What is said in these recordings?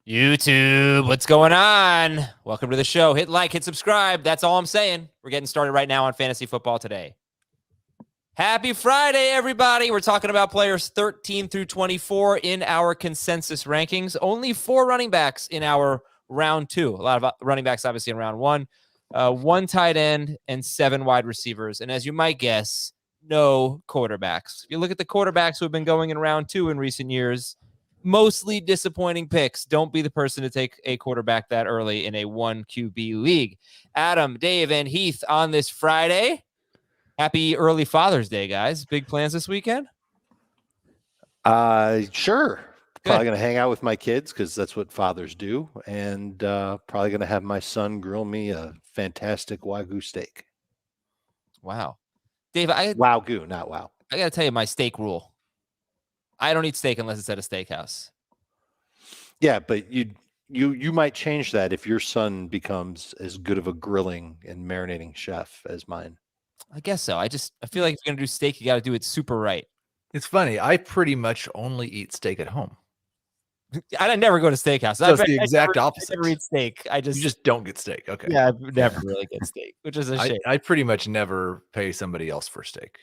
YouTube, what's going on? Welcome to the show. Hit like, hit subscribe. That's all I'm saying. We're getting started right now on Fantasy Football Today. Happy Friday, everybody. We're talking about players 13 through 24 in our consensus rankings. Only 4 running backs in our round 2. A lot of running backs, obviously, in round 1. 1 tight end and 7 wide receivers. And as you might guess, no quarterbacks. If you look at the quarterbacks who have been going in round 2 in recent years, mostly disappointing picks. Don't be the person to take a quarterback that early in a 1 QB league. Adam, Dave, and Heath on this Friday. Happy early Father's Day, guys. Big plans this weekend? Sure. Probably going to hang out with my kids because that's what fathers do. And probably going to have my son grill me a fantastic Wagyu steak. Wow. Dave, Wagyu, not wow. I got to tell you my steak rule. I don't eat steak unless it's at a steakhouse. Yeah, but you might change that if your son becomes as good of a grilling and marinating chef as mine. I guess so. I feel like if you're going to do steak, you got to do it super right. It's funny. I pretty much only eat steak at home. I never go to steakhouse. That's the exact opposite. I never eat steak. You just don't get steak. Okay. Yeah, I never really get steak, which is a shame. I pretty much never pay somebody else for steak.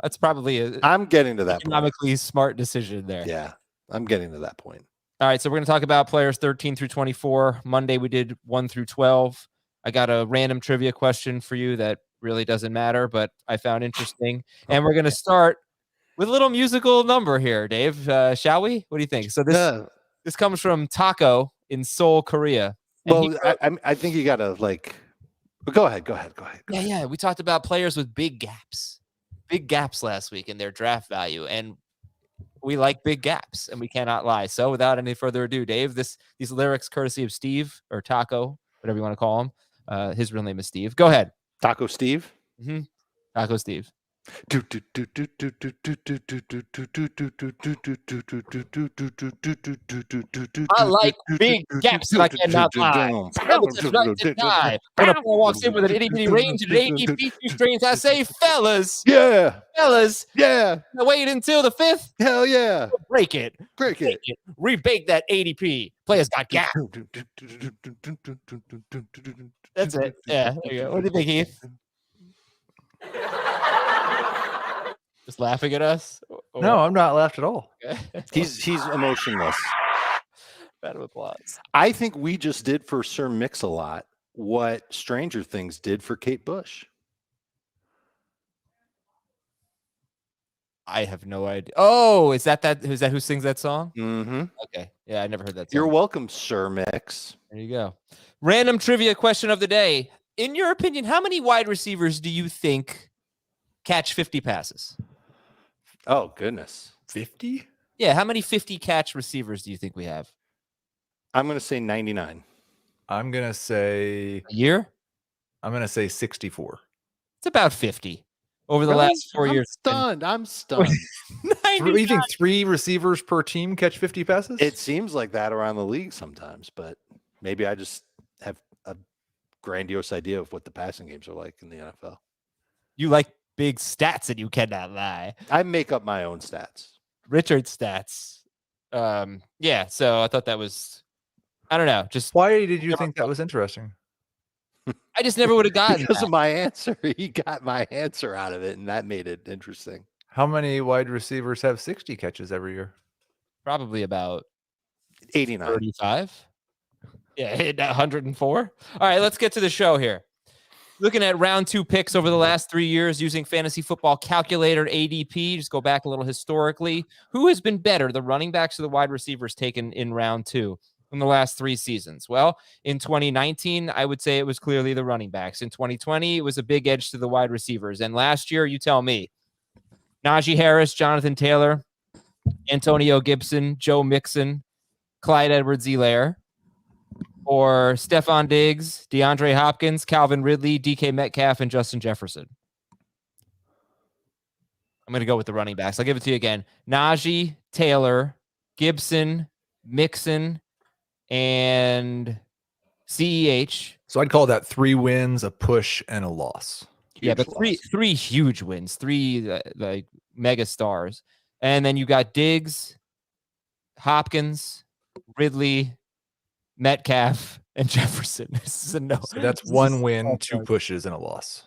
That's probably I'm getting to that economically smart decision there. Yeah, I'm getting to that point. All right, so we're going to talk about players 13 through 24. Monday we did 1 through 12. I got a random trivia question for you that really doesn't matter, but I found interesting. And we're going to start with a little musical number here, Dave. Shall we? What do you think? So this comes from Taco in Seoul, Korea. And I think you got to go ahead. Yeah. We talked about players with big gaps last week in their draft value, and we like big gaps, and we cannot lie. So without any further ado, Dave, these lyrics courtesy of Steve or Taco, whatever you want to call him. His real name is Steve. Go ahead. Taco Steve? Mm-hmm. Taco Steve. I like big gaps and I cannot lie. Hamilton walks in with an itty-bitty range and an 80 feet, 2 strings. I say, fellas. Yeah. Fellas. Yeah. Wait until the 5th. Hell yeah. Break it. Break it. Rebake that ADP. Players got gaps. That's it. Yeah. There you go. What do you think, Heath? Just laughing at us? Or... No, I'm not laughed at all. Okay. He's emotionless. Round of applause. I think we just did for Sir Mix-a-Lot what Stranger Things did for Kate Bush. I have no idea. Oh, is that who sings that song? Mm-hmm. Okay. Yeah, I never heard that song. You're welcome, Sir Mix. There you go. Random trivia question of the day. In your opinion, how many wide receivers do you think catch 50 passes? Oh, goodness. 50? Yeah, how many 50 catch receivers do you think we have? I'm going to say 99. I'm going to say... A year? I'm going to say 64. It's about 50 over the last 4 years. I'm stunned. You think 3 receivers per team catch 50 passes? It seems like that around the league sometimes, but maybe I just have a grandiose idea of what the passing games are like in the NFL. You like big stats and you cannot lie. I make up my own stats. Richard stats. Yeah, so I thought that was, I don't know. Just why did you think that was interesting? I just never would have gotten because of my answer. He got my answer out of it, and that made it interesting. How many wide receivers have 60 catches every year? Probably about 89. 35. Yeah, hit 104. All right, let's get to the show here. Looking at round 2 picks over the last 3 years using Fantasy Football Calculator ADP, just go back a little historically. Who has been better, the running backs or the wide receivers taken in round 2 in the last 3 seasons? Well, in 2019, I would say it was clearly the running backs. In 2020, it was a big edge to the wide receivers. And last year, you tell me, Najee Harris, Jonathan Taylor, Antonio Gibson, Joe Mixon, Clyde Edwards-Helaire, or Stefon Diggs, DeAndre Hopkins, Calvin Ridley, DK Metcalf, and Justin Jefferson. I'm going to go with the running backs. I'll give it to you again. Najee, Taylor, Gibson, Mixon, and CEH. So I'd call that 3 wins, a push, and a loss. Yeah, but three huge wins, 3 like mega stars. And then you got Diggs, Hopkins, Ridley, Metcalf, and Jefferson. This is a no. So that's this is one a win, slam 2 dunk. pushes, and a loss.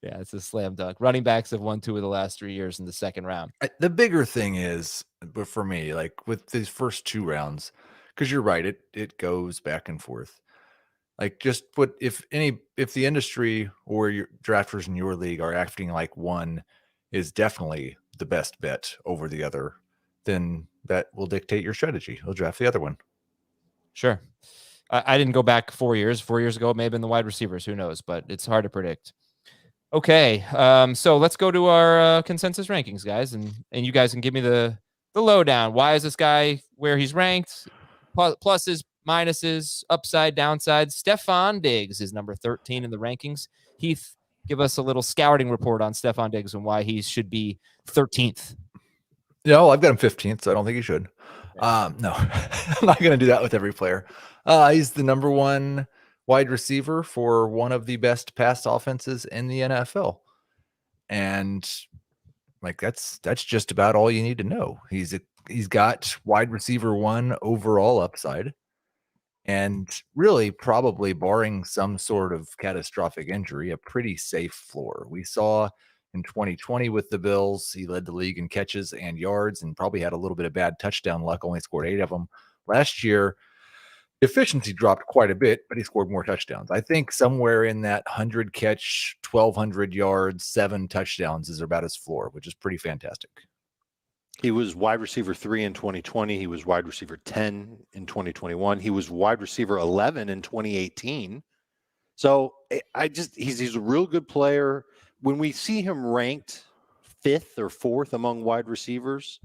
Yeah, it's a slam dunk. Running backs have won 2 of the last 3 years in the second round. The bigger thing is, but for me, like with these first 2 rounds, because you're right, it goes back and forth. Like just put if the industry or your drafters in your league are acting like one is definitely the best bet over the other, then that will dictate your strategy. You'll draft the other one. Sure. I didn't go back 4 years. 4 years ago, it may have been the wide receivers. Who knows? But it's hard to predict. Okay, so let's go to our consensus rankings, guys, and you guys can give me the lowdown. Why is this guy where he's ranked? Pluses, minuses, upside, downside. Stefon Diggs is number 13 in the rankings. Heath, give us a little scouting report on Stefon Diggs and why he should be 13th. No, I've got him 15th, so I don't think he should. No, I'm not going to do that with every player. He's the number 1 wide receiver for one of the best pass offenses in the NFL. And like that's just about all you need to know. He's got wide receiver 1 overall upside. And really, probably barring some sort of catastrophic injury, a pretty safe floor. We saw in 2020 with the Bills, he led the league in catches and yards and probably had a little bit of bad touchdown luck, only scored 8 of them. Last year, efficiency dropped quite a bit, but he scored more touchdowns. I think somewhere in that 100 catch, 1,200 yards, 7 touchdowns is about his floor, which is pretty fantastic. He was wide receiver 3 in 2020. He was wide receiver 10 in 2021. He was wide receiver 11 in 2018. So he's a real good player. When we see him ranked 5th or 4th among wide receivers,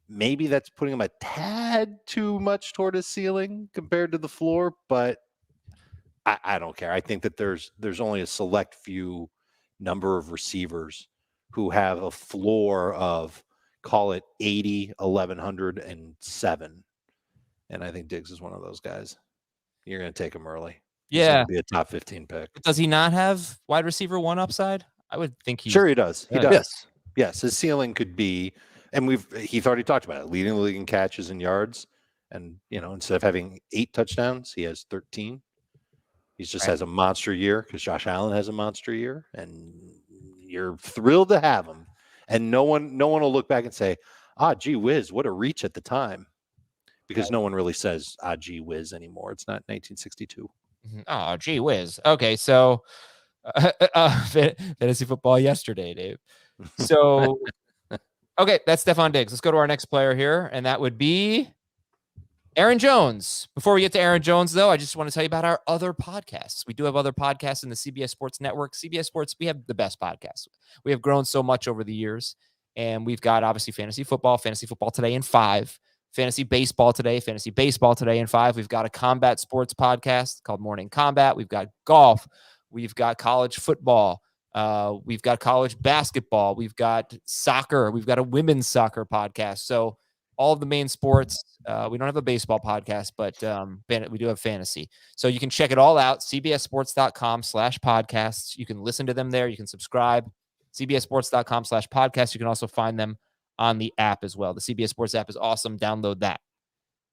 maybe that's putting him a tad too much toward his ceiling compared to the floor, but I don't care. I think that there's only a select few number of receivers who have a floor of, call it 80, 1,100, and 7. And I think Diggs is one of those guys. You're going to take him early. He's going to be a top 15 pick. Does he not have wide receiver 1 upside? I would think Sure he does. He does. Yes. Yes, his ceiling could be, and he's already talked about it, leading the league in catches and yards. And, instead of having 8 touchdowns, he has 13. He just has a monster year because Josh Allen has a monster year, and you're thrilled to have him. And no one will look back and say, gee whiz, what a reach at the time. Because no one really says, gee whiz anymore. It's not 1962. Oh, gee whiz. Okay, so fantasy football yesterday, Dave. So, okay, that's Stefon Diggs. Let's go to our next player here, and that would be Aaron Jones. Before we get to Aaron Jones, though, I just want to tell you about our other podcasts. We do have other podcasts in the CBS Sports Network. CBS Sports, we have the best podcasts. We have grown so much over the years, and we've got, obviously, Fantasy Football Today in 5, Fantasy Baseball Today in 5. We've got a combat sports podcast called Morning Combat. We've got golf. We've got college football. We've got college basketball. We've got soccer. We've got a women's soccer podcast. So all of the main sports. We don't have a baseball podcast, but we do have fantasy. So you can check it all out. CBSSports.com/podcasts. You can listen to them there. You can subscribe. CBSSports.com/podcasts. You can also find them on the app as well. The CBS Sports app is awesome. Download that.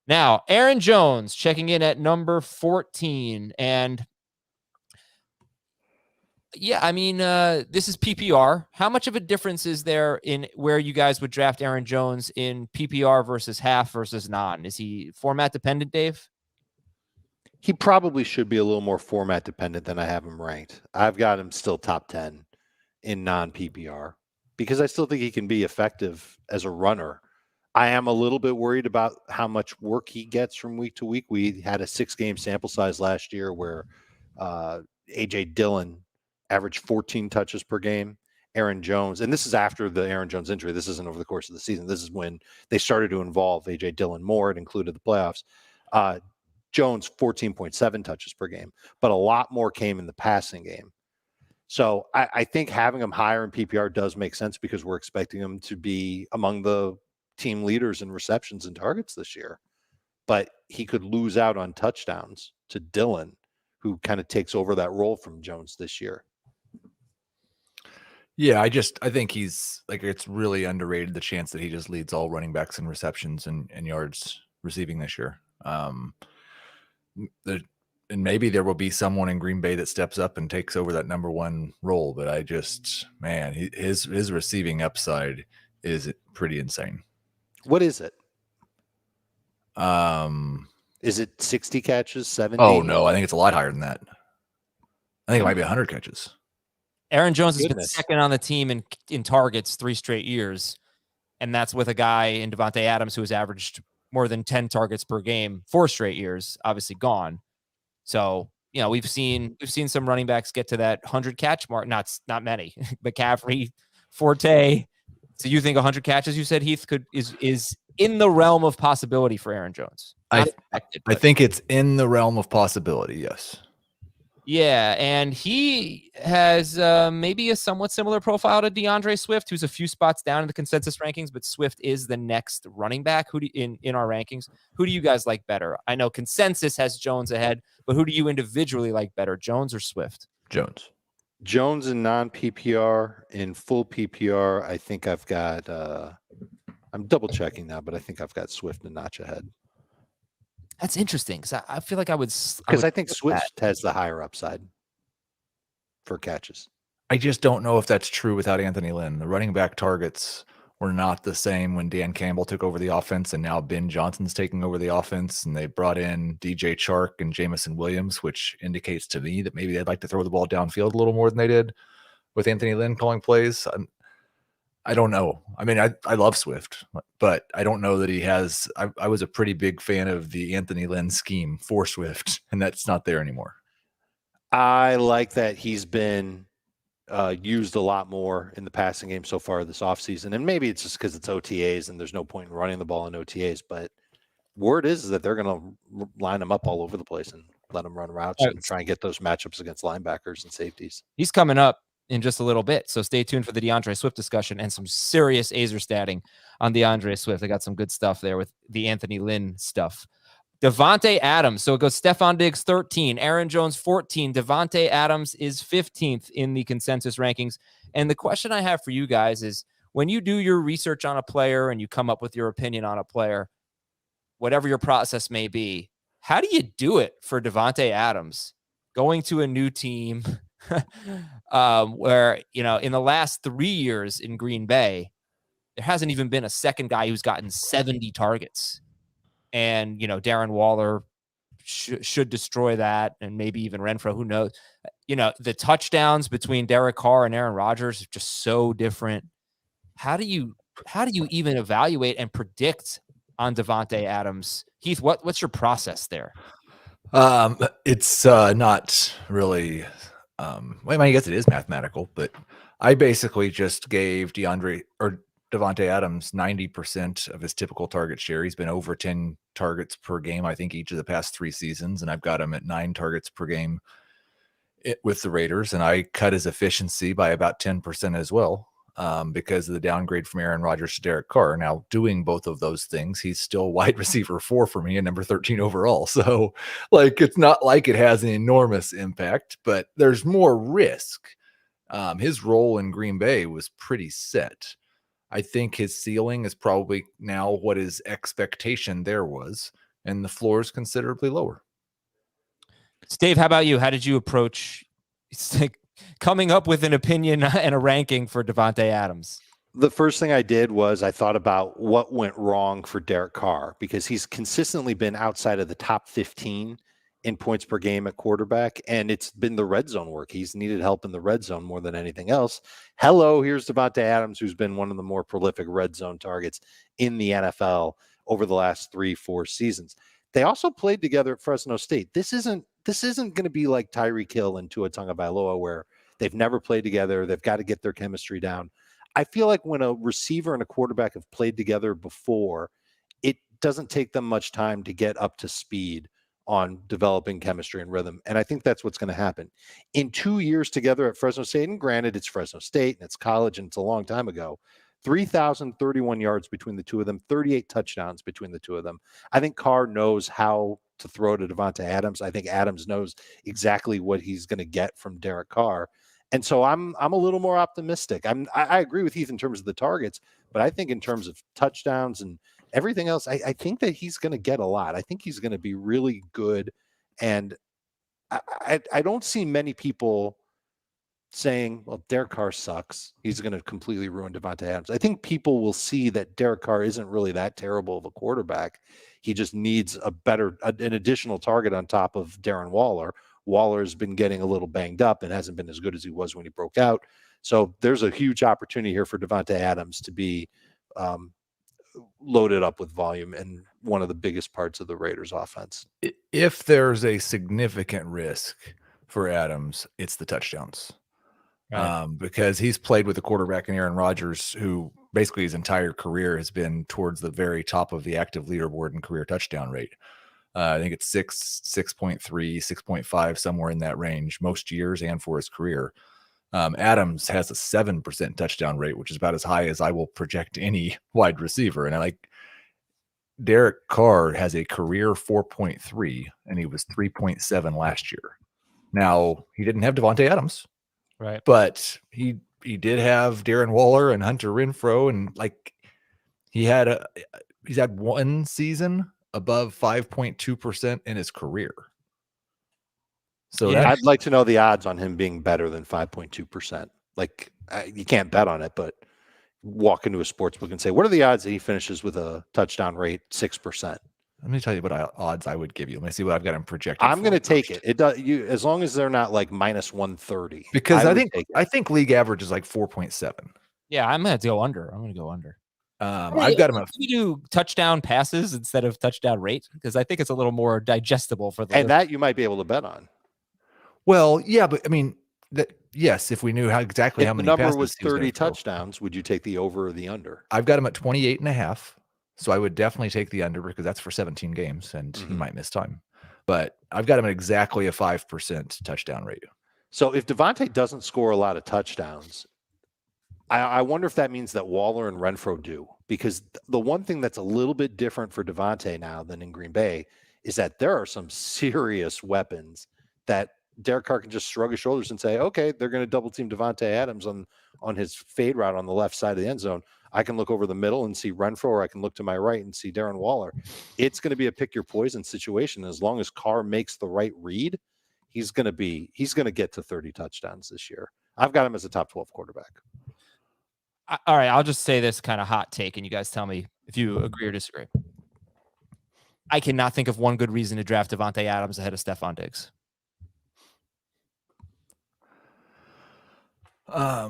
Now, Aaron Jones checking in at number 14. And yeah, I mean, this is PPR. How much of a difference is there in where you guys would draft Aaron Jones in PPR versus half versus non? Is he format dependent, Dave? He probably should be a little more format dependent than I have him ranked. I've got him still top 10 in non-PPR because I still think he can be effective as a runner. I am a little bit worried about how much work he gets from week to week. We had a 6-game sample size last year where A.J. Dillon averaged 14 touches per game. Aaron Jones, and this is after the Aaron Jones injury. This isn't over the course of the season. This is when they started to involve A.J. Dillon more. It included the playoffs. Jones, 14.7 touches per game, but a lot more came in the passing game. So I think having him higher in PPR does make sense because we're expecting him to be among the team leaders in receptions and targets this year. But he could lose out on touchdowns to Dillon, who kind of takes over that role from Jones this year. Yeah, I think he's like, it's really underrated the chance that he just leads all running backs in receptions and yards receiving this year. And maybe there will be someone in Green Bay that steps up and takes over that number one role. But his receiving upside is pretty insane. What is it? Is it 60 catches, 70? Oh no, I think it's a lot higher than that. I think it might be 100 catches. Aaron Jones has been second on the team in targets 3 straight years, and that's with a guy in Davante Adams who has averaged more than 10 targets per game 4 straight years, obviously gone. So, we've seen some running backs get to that 100 catch mark. Not many. McCaffrey, Forte. So you think 100 catches, you said, Heath, is in the realm of possibility for Aaron Jones? I think it's in the realm of possibility, yes. Yeah, and he has maybe a somewhat similar profile to DeAndre Swift, who's a few spots down in the consensus rankings, but Swift is the next running back in our rankings. Who do you guys like better? I know consensus has Jones ahead, but who do you individually like better, Jones or Swift? Jones in non-PPR. In full PPR, I think I've got I'm double checking now, but I think I've got Swift a notch ahead. That's interesting because I feel like I think Swift has the higher upside for catches. I just don't know if that's true without Anthony Lynn. The running back targets were not the same when Dan Campbell took over the offense, and now Ben Johnson's taking over the offense, and they brought in DJ Chark and Jamison Williams, which indicates to me that maybe they'd like to throw the ball downfield a little more than they did with Anthony Lynn calling plays. I don't know. I mean, I love Swift, but I don't know that he has. I was a pretty big fan of the Anthony Lynn scheme for Swift, and that's not there anymore. I like that he's been used a lot more in the passing game so far this offseason. And maybe it's just because it's OTAs and there's no point in running the ball in OTAs. But word is that they're going to line him up all over the place and let him run routes and try and get those matchups against linebackers and safeties. He's coming up in just a little bit. So stay tuned for the DeAndre Swift discussion and some serious Azer statting on DeAndre Swift. I got some good stuff there with the Anthony Lynn stuff. Davante Adams. So it goes Stefon Diggs 13, Aaron Jones 14. Davante Adams is 15th in the consensus rankings. And the question I have for you guys is, when you do your research on a player and you come up with your opinion on a player, whatever your process may be, how do you do it for Davante Adams going to a new team where, in the last 3 years in Green Bay, there hasn't even been a second guy who's gotten 70 targets. And, Darren Waller should destroy that, and maybe even Renfro, who knows? The touchdowns between Derek Carr and Aaron Rodgers are just so different. How do you even evaluate and predict on Davante Adams? Heath, what's your process there? It's not really I guess it is mathematical, but I basically just gave Davante Adams 90% of his typical target share. He's been over 10 targets per game, I think, each of the past 3 seasons, and I've got him at 9 targets per game with the Raiders, and I cut his efficiency by about 10% as well because of the downgrade from Aaron Rodgers to Derek Carr. Now, doing both of those things, he's still wide receiver 4 for me and number 13 overall. So, it's not like it has an enormous impact, but there's more risk. His role in Green Bay was pretty set. I think his ceiling is probably now what his expectation there was, and the floor is considerably lower. Steve, how about you? How did you approach coming up with an opinion and a ranking for Davante Adams? The first thing I did was I thought about what went wrong for Derek Carr, because he's consistently been outside of the top 15 in points per game at quarterback, and it's been the red zone work. He's needed help in the red zone more than anything else. Here's Davante Adams, who's been one of the more prolific red zone targets in the NFL over the last 3-4 seasons. They also played together at Fresno State. This isn't going to be like Tyreek Hill and Tua Tagovailoa, where they've never played together. They've got to get their chemistry down. I feel like when a receiver and a quarterback have played together before, it doesn't take them much time to get up to speed on developing chemistry and rhythm. And I think that's what's going to happen. In 2 years together at Fresno State, and granted it's Fresno State and it's college and it's a long time ago, 3,031 yards between the two of them, 38 touchdowns between the two of them. I think Carr knows how to throw to Davante Adams. I think Adams knows exactly what he's going to get from Derek Carr. And so I'm a little more optimistic. I agree with Heath in terms of the targets, but I think in terms of touchdowns and Everything else, I think that he's going to get a lot. I think he's going to be really good. And I don't see many people saying, well, Derek Carr sucks. He's going to completely ruin Davante Adams. I think people will see that Derek Carr isn't really that terrible of a quarterback. He just needs an additional target on top of Darren Waller. Waller's been getting a little banged up and hasn't been as good as he was when he broke out. So there's a huge opportunity here for Davante Adams to be loaded up with volume and one of the biggest parts of the Raiders offense. If there's a significant risk for Adams, it's the touchdowns. Right. Because he's played with a quarterback in Aaron Rodgers, who basically his entire career has been towards the very top of the active leaderboard in career touchdown rate. I think it's 6.3, 6.5, somewhere in that range, most years and for his career. Adams has a 7% touchdown rate, which is about as high as I will project any wide receiver. And I like Derek Carr has a career 4.3, and he was 3.7 last year. Now, he didn't have Davante Adams. Right. But he did have Darren Waller and Hunter Renfrow, and like he's had one season above 5.2% in his career. So yeah, I'd like to know the odds on him being better than 5.2%. Like you can't bet on it, but walk into a sports book and say, what are the odds that he finishes with a touchdown rate 6%? Let me tell you what odds I would give you. Let me see what I've got him projected. I'm going to take it. It does you as long as they're not like minus 130. Because I think league average is like 4.7. Yeah, I'm going to go under. I'm going to go under. I've got him. We do touchdown passes instead of touchdown rate because I think it's a little more digestible for the. And that you might be able to bet on. Well, yeah, but I mean, yes, if we knew how many the number was 30 touchdowns, would you take the over or the under? I've got him at 28.5. So I would definitely take the under because that's for 17 games and he might miss time. But I've got him at exactly a 5% touchdown rate. So if Davante doesn't score a lot of touchdowns, I wonder if that means that Waller and Renfrow do. Because the one thing that's a little bit different for Davante now than in Green Bay is that there are some serious weapons that Derek Carr can just shrug his shoulders and say, okay, they're going to double team Davante Adams on his fade route on the left side of the end zone. I can look over the middle and see Renfrow, or I can look to my right and see Darren Waller. It's going to be a pick your poison situation. As long as Carr makes the right read, he's going to get to 30 touchdowns this year. I've got him as a top 12 quarterback. All right, I'll just say this kind of hot take, and you guys tell me if you agree or disagree. I cannot think of one good reason to draft Davante Adams ahead of Stefon Diggs. I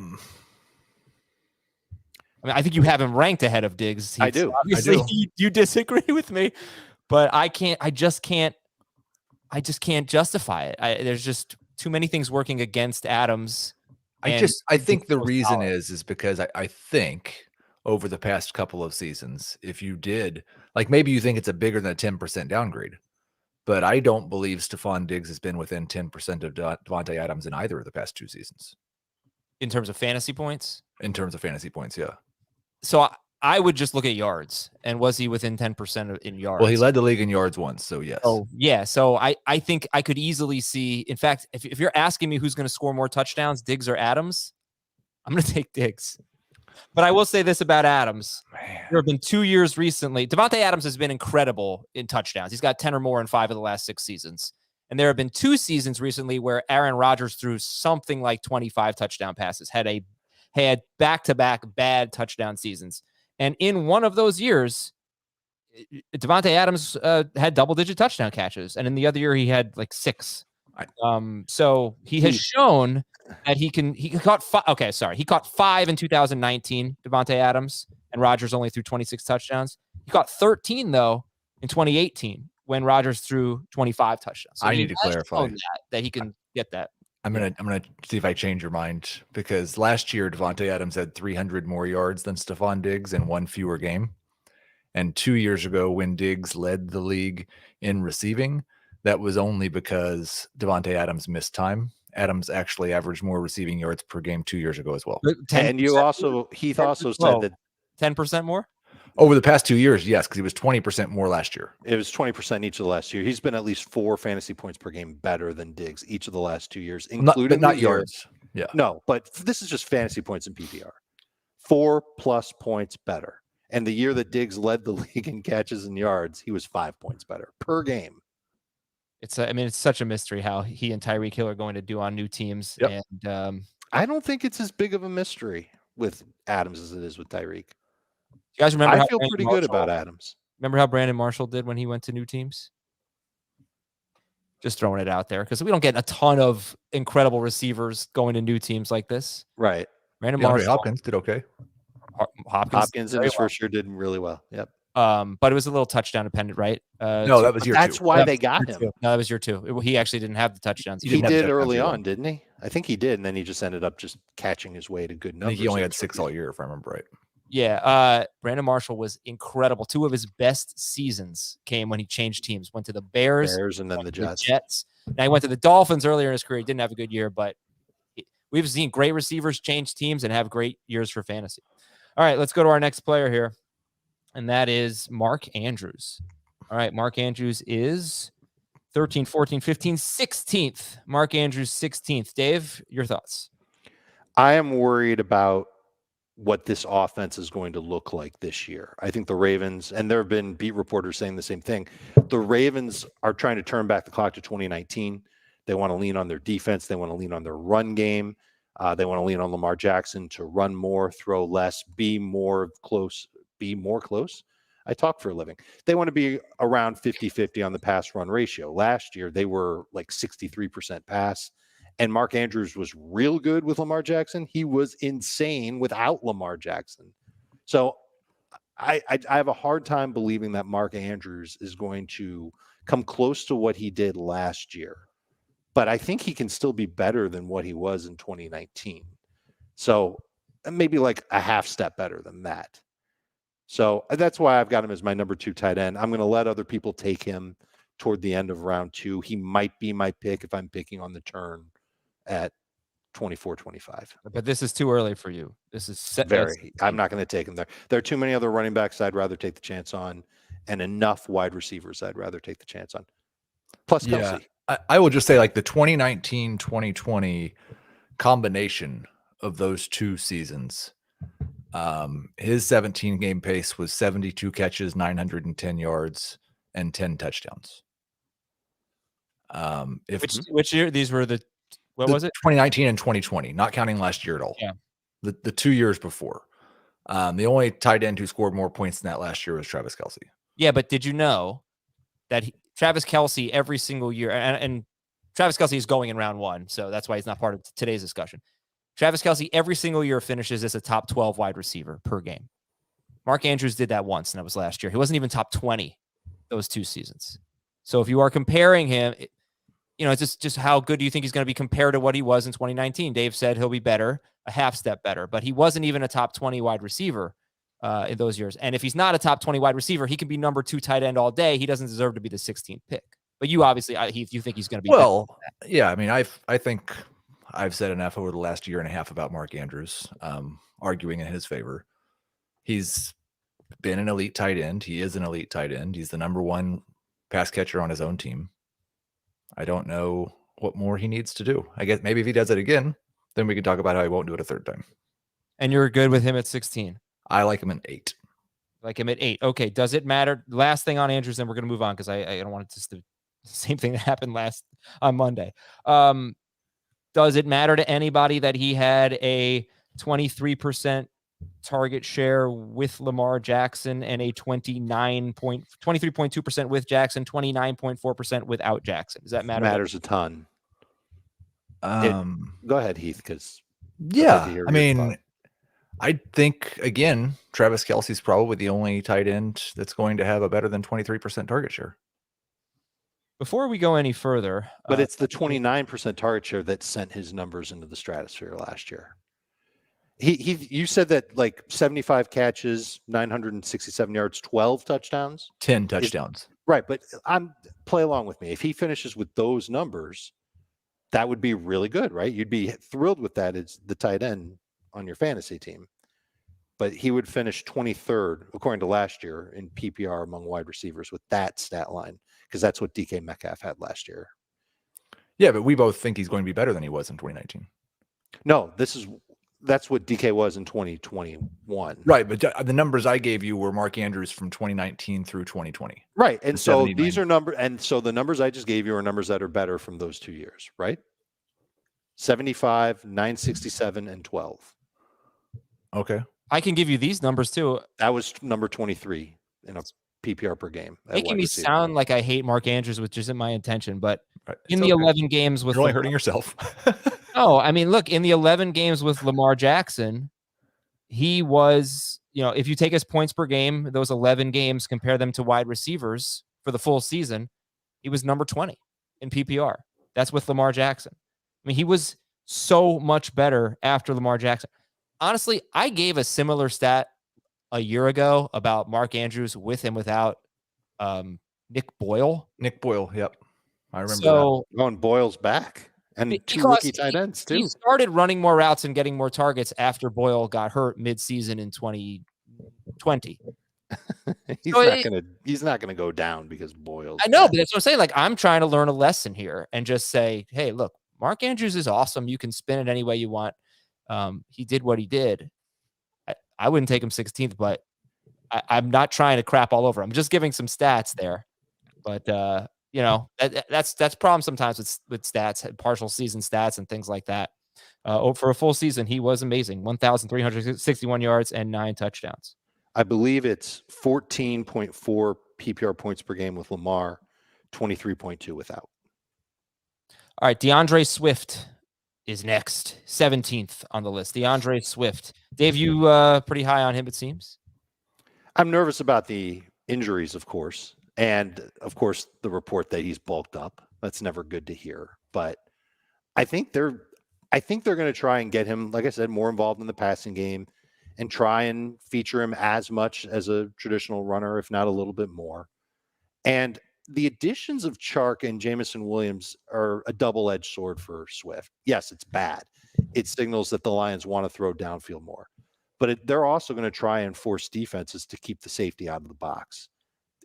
mean, I think you have him ranked ahead of Diggs. I do. Obviously, you disagree with me, but I just can't justify it. There's just too many things working against Adams. I think the reason is because I think over the past couple of seasons, if you did, like maybe you think it's a bigger than a 10% downgrade, but I don't believe Stefon Diggs has been within 10% of Davante Adams in either of the past two seasons. In terms of fantasy points? In terms of fantasy points, yeah. So I would just look at yards. And was he within 10% in yards? Well, he led the league in yards once, so yes. Oh, yeah. So I think I could easily see, in fact, if you're asking me who's going to score more touchdowns, Diggs or Adams, I'm going to take Diggs. But I will say this about Adams. Man. There have been 2 years recently. Davante Adams has been incredible in touchdowns. He's got 10 or more in 5 of the last 6 seasons. And there have been 2 seasons recently where Aaron Rodgers threw something like 25 touchdown passes, had back-to-back bad touchdown seasons. And in one of those years, Davante Adams had double-digit touchdown catches. And in the other year, he had like 6. So he has shown that he caught 5. Okay, sorry. He caught 5 in 2019, Davante Adams, and Rodgers only threw 26 touchdowns. He caught 13, though, in 2018. When Rodgers threw 25 touchdowns. So I need to clarify that he can get that. I'm gonna see if I change your mind because last year Davante Adams had 300 more yards than Stefon Diggs in 1 fewer game, and 2 years ago when Diggs led the league in receiving, that was only because Davante Adams missed time. Adams actually averaged more receiving yards per game 2 years ago as well. And Heath also said that 10% more. Over the past 2 years, yes, because he was 20% more last year. It was 20% each of the last year. He's been at least 4 fantasy points per game better than Diggs each of the last 2 years, including not yards. Yeah. No, but this is just fantasy points in PPR. 4+ points better. And the year that Diggs led the league in catches and yards, he was 5 points better per game. It's such a mystery how he and Tyreek Hill are going to do on new teams. Yep. And I don't think it's as big of a mystery with Adams as it is with Tyreek. you guys remember I how feel pretty good about Adams. Remember how Brandon Marshall did when he went to new teams? Just throwing it out there because we don't get a ton of incredible receivers going to new teams like this. Right. Brandon DeAndre Marshall, Hopkins did okay. Hopkins in his first year did really well. Yep. But it was a little touchdown dependent, right? No, that was year That's two. why they got him. No, that was year 2. He actually didn't have the touchdowns. He did early on, didn't he? I think he did, and then he just ended up just catching his way to good I numbers. think he only had 6 all year, if I remember right. Yeah, Brandon Marshall was incredible. 2 of his best seasons came when he changed teams. Went to the Bears and then the Jets. Now he went to the Dolphins earlier in his career. He didn't have a good year, but we've seen great receivers change teams and have great years for fantasy. All right, let's go to our next player here, and that is Mark Andrews. All right, Mark Andrews is 13, 14, 15, 16th. Mark Andrews, 16th. Dave, your thoughts? I am worried about what this offense is going to look like this year. I think the Ravens, and there have been beat reporters saying the same thing, the Ravens are trying to turn back the clock to 2019. They want to lean on their defense. They want to lean on their run game. They want to lean on Lamar Jackson to run more, throw less, be more close. I talk for a living. They want to be around 50-50 on the pass run ratio. Last year, they were like 63% pass. And Mark Andrews was real good with Lamar Jackson. He was insane without Lamar Jackson. So I have a hard time believing that Mark Andrews is going to come close to what he did last year. But I think he can still be better than what he was in 2019. So maybe like a half step better than that. So that's why I've got him as my number 2 tight end. I'm going to let other people take him toward the end of round 2. He might be my pick if I'm picking on the turn at 24-25. But this is too early for you. This is very. I'm not going to take him there. There are too many other running backs I'd rather take the chance on, and enough wide receivers I'd rather take the chance on. Plus Kelsey. I will just say, like, the 2019-2020 combination of those 2 seasons, his 17-game pace was 72 catches, 910 yards, and 10 touchdowns. Which year? These were what was it? 2019 and 2020, not counting last year at all. Yeah. The 2 years before. The only tight end who scored more points than that last year was Travis Kelce. Yeah, but did you know that Travis Kelce every single year, and Travis Kelce is going in round 1, so that's why he's not part of today's discussion. Travis Kelce every single year finishes as a top 12 wide receiver per game. Mark Andrews did that once, and that was last year. He wasn't even top 20 those 2 seasons. So if you are comparing him, it's just how good do you think he's going to be compared to what he was in 2019? Dave said he'll be better, a half step better, but he wasn't even a top 20 wide receiver in those years. And if he's not a top 20 wide receiver, he can be number 2 tight end all day. He doesn't deserve to be the 16th pick. But you obviously, you think he's going to be well. Yeah, I mean, I think I've said enough over the last year and a half about Mark Andrews, arguing in his favor. He's been an elite tight end. He is an elite tight end. He's the number 1 pass catcher on his own team. I don't know what more he needs to do. I guess maybe if he does it again, then we can talk about how he won't do it a 3rd time. And you're good with him at 16? I like him at 8. Like him at 8. Okay. Does it matter? Last thing on Andrews, then we're going to move on because I don't want it just the same thing that happened on Monday. Does it matter to anybody that he had a 23% target share with Lamar Jackson and a 23.2% with Jackson, 29.4% without Jackson? Does that matter? Matters a ton. Go ahead, Heath, because I mean, I think, again, Travis Kelce's probably the only tight end that's going to have a better than 23% target share. Before we go any further, but it's the 29% target share that sent his numbers into the stratosphere last year. You said that like 75 catches, 967 yards, 12 touchdowns, 10 touchdowns. Right, but play along with me. If he finishes with those numbers, that would be really good, right? You'd be thrilled with that as the tight end on your fantasy team. But he would finish 23rd, according to last year, in PPR among wide receivers with that stat line, because that's what DK Metcalf had last year. Yeah, but we both think he's going to be better than he was in 2019. No, that's what DK was in 2021. Right, but the numbers I gave you were Mark Andrews from 2019 through 2020. Right. And so 79. these are numbers. And so the numbers I just gave you are numbers that are better from those 2 years, right? 75, 967, and 12. Okay. I can give you these numbers too. That was number 23 in a PPR per game. Making me sound like I hate Mark Andrews, which isn't my intention, but Right. in the 11 games with You're only hurting yourself. No, I mean, look, in the 11 games with Lamar Jackson, he was, if you take his points per game, those 11 games, compare them to wide receivers for the full season, he was number 20 in PPR. That's with Lamar Jackson. I mean, he was so much better after Lamar Jackson. Honestly, I gave a similar stat a year ago about Mark Andrews with and without Nick Boyle. Nick Boyle, yep. I remember So, that. Going Boyle's back. And two because rookie tight ends, too. He started running more routes and getting more targets after Boyle got hurt midseason in 2020. He's not gonna go down because Boyle's I know, back. but that's what I'm saying. Like, I'm trying to learn a lesson here and just say, hey, look, Mark Andrews is awesome. You can spin it any way you want. He did what he did. I wouldn't take him 16th, but I'm not trying to crap all over. I'm just giving some stats there. But that's problem sometimes with stats, partial season stats and things like that. For a full season, he was amazing. 1,361 yards and 9 touchdowns. I believe it's 14.4 PPR points per game with Lamar, 23.2 without. All right, DeAndre Swift is next, 17th on the list. DeAndre Swift. Dave, you pretty high on him, it seems? I'm nervous about the injuries, of course. And, of course, the report that he's bulked up. That's never good to hear. But I think they're going to try and get him, like I said, more involved in the passing game and try and feature him as much as a traditional runner, if not a little bit more. And the additions of Chark and Jamison Williams are a double-edged sword for Swift. Yes, it's bad. It signals that the Lions want to throw downfield more. But they're also going to try and force defenses to keep the safety out of the box.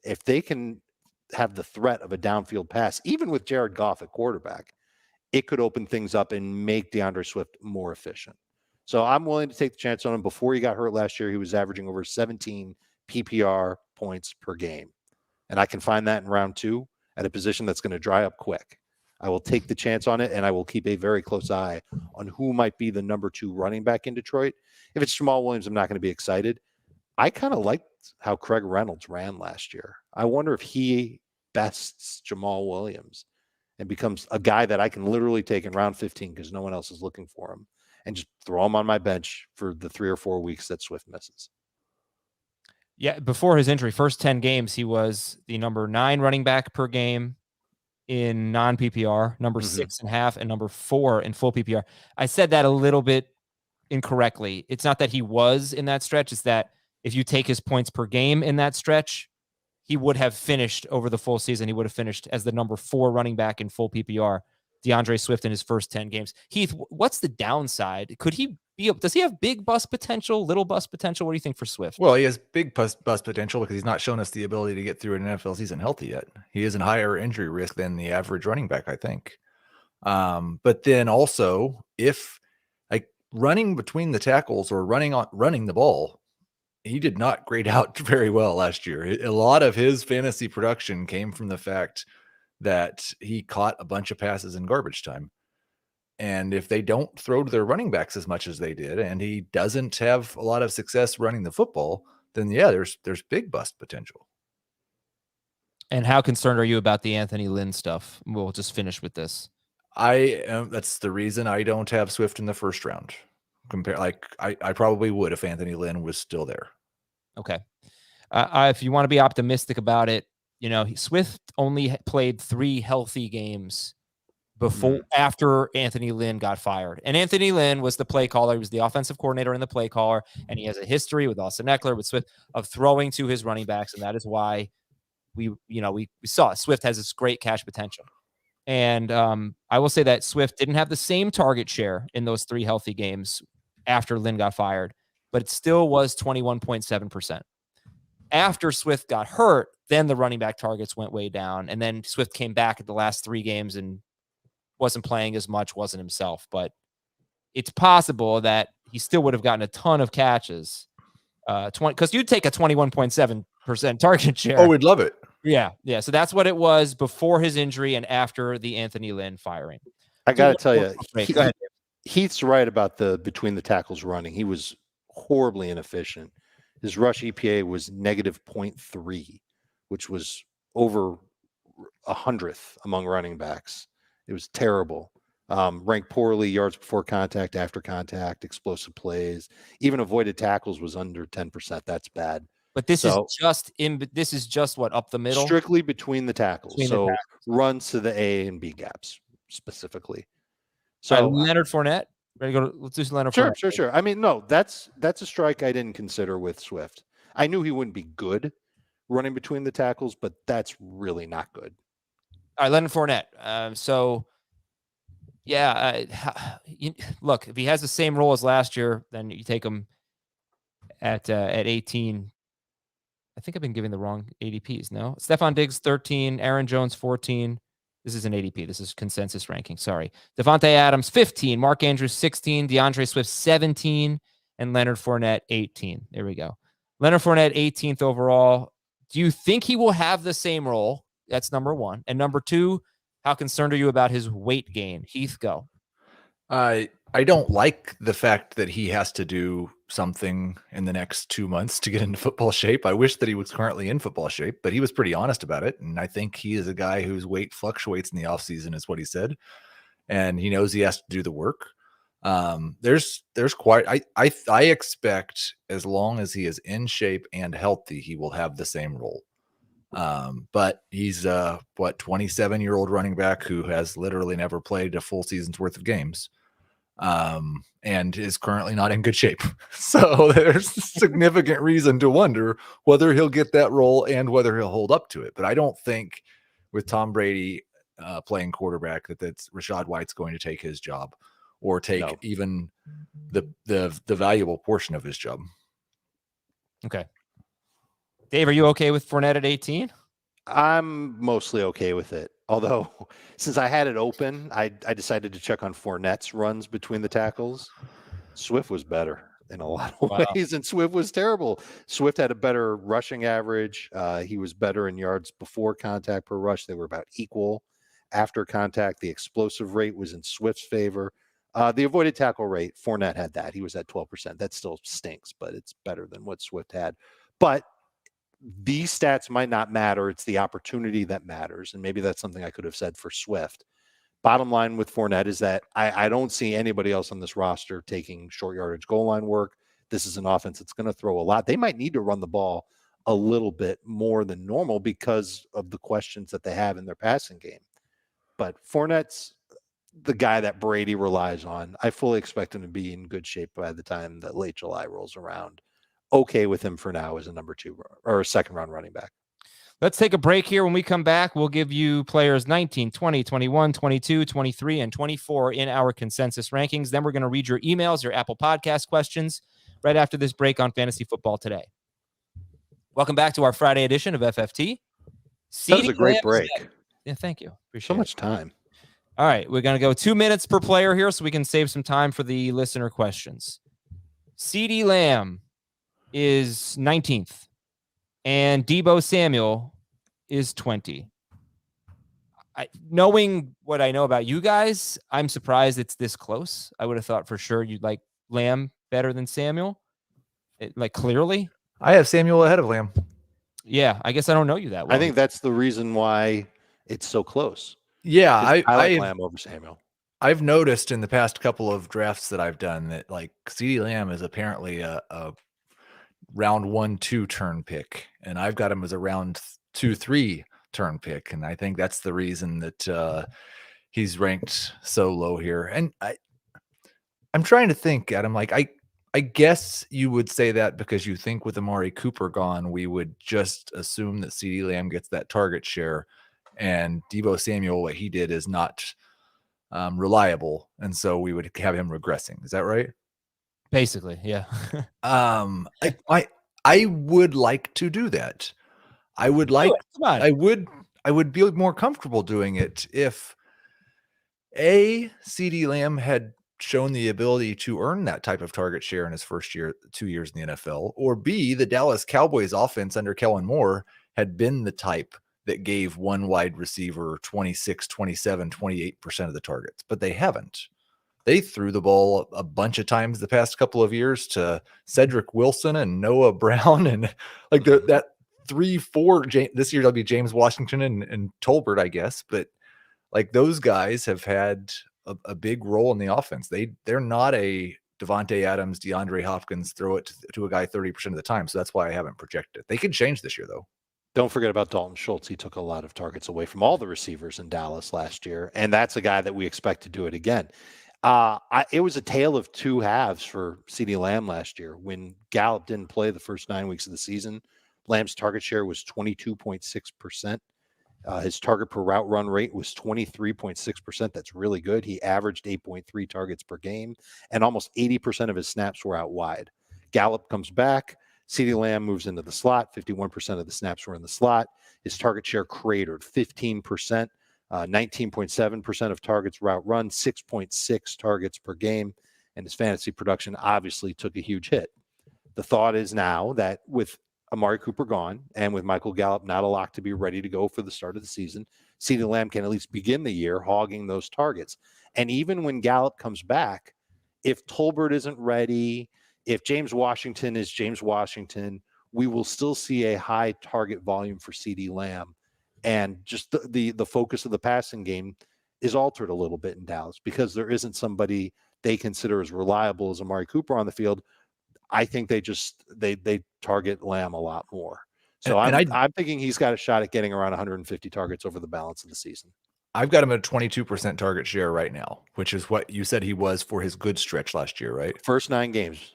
If they can have the threat of a downfield pass, even with Jared Goff at quarterback, it could open things up and make DeAndre Swift more efficient. So I'm willing to take the chance on him. Before he got hurt last year, he was averaging over 17 PPR points per game. And I can find that in round 2 at a position that's going to dry up quick. I will take the chance on it, and I will keep a very close eye on who might be the number 2 running back in Detroit. If it's Jamal Williams, I'm not going to be excited. I kind of liked how Craig Reynolds ran last year. I wonder if he bests Jamal Williams and becomes a guy that I can literally take in round 15 because no one else is looking for him and just throw him on my bench for the 3 or 4 weeks that Swift misses. Yeah, before his injury, first 10 games, he was the number 9 running back per game in non-PPR, number 6.5, and number 4 in full PPR. I said that a little bit incorrectly. It's not that he was in that stretch. It's that if you take his points per game in that stretch, he would have finished over the full season. He would have finished as the number 4 running back in full PPR. DeAndre Swift in his first 10 games. Heath, what's the downside? Does he have big bust potential, little bust potential? What do you think for Swift? Well, he has big bust potential because he's not shown us the ability to get through an NFL season healthy yet. He is in higher injury risk than the average running back, I think. But then also, if like running between the tackles or running the ball, he did not grade out very well last year. A lot of his fantasy production came from the fact that he caught a bunch of passes in garbage time. And if they don't throw to their running backs as much as they did, and he doesn't have a lot of success running the football, then yeah, there's big bust potential. And how concerned are you about the Anthony Lynn stuff? We'll just finish with this. That's the reason I don't have Swift in the first round. I probably would if Anthony Lynn was still there. Okay. If you want to be optimistic about it, Swift only played 3 healthy games after Anthony Lynn got fired. And Anthony Lynn was the play caller. He was the offensive coordinator and the play caller. And he has a history with Austin Eckler, with Swift, of throwing to his running backs. And that is why we saw Swift has this great cash potential. And I will say that Swift didn't have the same target share in those 3 healthy games after Lynn got fired, but it still was 21.7%. After Swift got hurt, then the running back targets went way down. And then Swift came back at the last 3 games and wasn't playing as much, wasn't himself. But it's possible that he still would have gotten a ton of catches. 20 because you'd take a 21.7% target share. Oh, we'd love it. Yeah. So that's what it was before his injury and after the Anthony Lynn firing. I got to tell you, Go ahead. Heath's right about the between the tackles running. He was horribly inefficient. His rush EPA was -0.3, which was over 100th among running backs. It was terrible. Ranked poorly, yards before contact, after contact, explosive plays, even avoided tackles was under 10%. That's bad. But this is just what, up the middle? Strictly between the tackles. Runs to the A and B gaps specifically. So Leonard Fournette. Ready to go? Let's do Leonard Fournette. Sure. I mean, no, that's a strike I didn't consider with Swift. I knew he wouldn't be good running between the tackles, but that's really not good. All right, Leonard Fournette. Look, if he has the same role as last year, then you take him at 18. I think I've been giving the wrong ADPs. No, Stefon Diggs 13, Aaron Jones 14. This is an ADP. This is consensus ranking. Sorry. Davante Adams, 15. Mark Andrews, 16. DeAndre Swift, 17. And Leonard Fournette, 18. There we go. Leonard Fournette, 18th overall. Do you think he will have the same role? That's number one. And number two, how concerned are you about his weight gain? Heath, go. I don't like the fact that he has to do something in the next 2 months to get into football shape. I wish that he was currently in football shape, but he was pretty honest about it. And I think he is a guy whose weight fluctuates in the offseason, is what he said. And he knows he has to do the work. There's quite, I expect as long as he is in shape and healthy, he will have the same role. But he's 27-year-old running back who has literally never played a full season's worth of games. And is currently not in good shape. So there's significant reason to wonder whether he'll get that role and whether he'll hold up to it. But I don't think with Tom Brady playing quarterback that's Rachaad White's going to take his job or take even the valuable portion of his job. Okay. Dave, are you okay with Fournette at 18? I'm mostly okay with it. Although, since I had it open, I decided to check on Fournette's runs between the tackles. Swift was better in a lot of ways, and Swift was terrible. Swift had a better rushing average. He was better in yards before contact per rush. They were about equal after contact. The explosive rate was in Swift's favor. The avoided tackle rate, Fournette had that. He was at 12%. That still stinks, but it's better than what Swift had. But these stats might not matter. It's the opportunity that matters. And maybe that's something I could have said for Swift. Bottom line with Fournette is that I don't see anybody else on this roster taking short yardage goal line work. This is an offense that's going to throw a lot. They might need to run the ball a little bit more than normal because of the questions that they have in their passing game. But Fournette's the guy that Brady relies on. I fully expect him to be in good shape by the time that late July rolls around. Okay with him for now as a number 2 or a second round running back. Let's take a break here. When we come back, we'll give you players 19, 20, 21, 22, 23, and 24 in our consensus rankings. Then we're going to read your emails, your Apple Podcast questions right after this break on Fantasy Football Today. Welcome back to our Friday edition of FFT. That was a great break. Yeah, thank you. Appreciate so much time. All right, we're going to go 2 minutes per player here so we can save some time for the listener questions. CeeDee Lamb is 19th, and Deebo Samuel is 20. Knowing what I know about you guys, I'm surprised it's this close. I would have thought for sure you'd like Lamb better than Samuel. Clearly. I have Samuel ahead of Lamb. Yeah, I guess I don't know you that well. I think that's the reason why it's so close. Yeah, I like Lamb over Samuel. I've noticed in the past couple of drafts that I've done that CeeDee Lamb is apparently a round 1-2 turn pick, and I've got him as a round 2-3 turn pick, and I think that's the reason that he's ranked so low here. And I'm trying to think, Adam. I guess you would say that because you think with Amari Cooper gone, we would just assume that CeeDee Lamb gets that target share, and Deebo Samuel, what he did is not reliable, and so we would have him regressing. Is that right? Basically, yeah. I would like to do that. I would be more comfortable doing it if CeeDee Lamb had shown the ability to earn that type of target share in his first 2 years in the NFL, or B, the Dallas Cowboys offense under Kellen Moore had been the type that gave one wide receiver 26, 27, 28% of the targets, but they haven't. They threw the ball a bunch of times the past couple of years to Cedric Wilson and Noah Brown, and like that 3-4 this year, that'll be James Washington and Tolbert, I guess. But like those guys have had a big role in the offense. They're not a Davante Adams, DeAndre Hopkins, throw it to a guy 30% of the time. So that's why I haven't projected. They could change this year, though. Don't forget about Dalton Schultz. He took a lot of targets away from all the receivers in Dallas last year, and that's a guy that we expect to do it again. It was a tale of two halves for CeeDee Lamb last year. When Gallup didn't play the first 9 weeks of the season, Lamb's target share was 22.6%. His target per route run rate was 23.6%. That's really good. He averaged 8.3 targets per game, and almost 80% of his snaps were out wide. Gallup comes back. CeeDee Lamb moves into the slot. 51% of the snaps were in the slot. His target share cratered 15%. 19.7% of targets route run, 6.6 targets per game, and his fantasy production obviously took a huge hit. The thought is now that with Amari Cooper gone and with Michael Gallup not a lock to be ready to go for the start of the season, CeeDee Lamb can at least begin the year hogging those targets. And even when Gallup comes back, if Tolbert isn't ready, if James Washington is James Washington, we will still see a high target volume for CeeDee Lamb. And just the focus of the passing game is altered a little bit in Dallas because there isn't somebody they consider as reliable as Amari Cooper on the field. I think they target Lamb a lot more. So I'm thinking he's got a shot at getting around 150 targets over the balance of the season. I've got him at a 22% target share right now, which is what you said he was for his good stretch last year, right? First 9 games.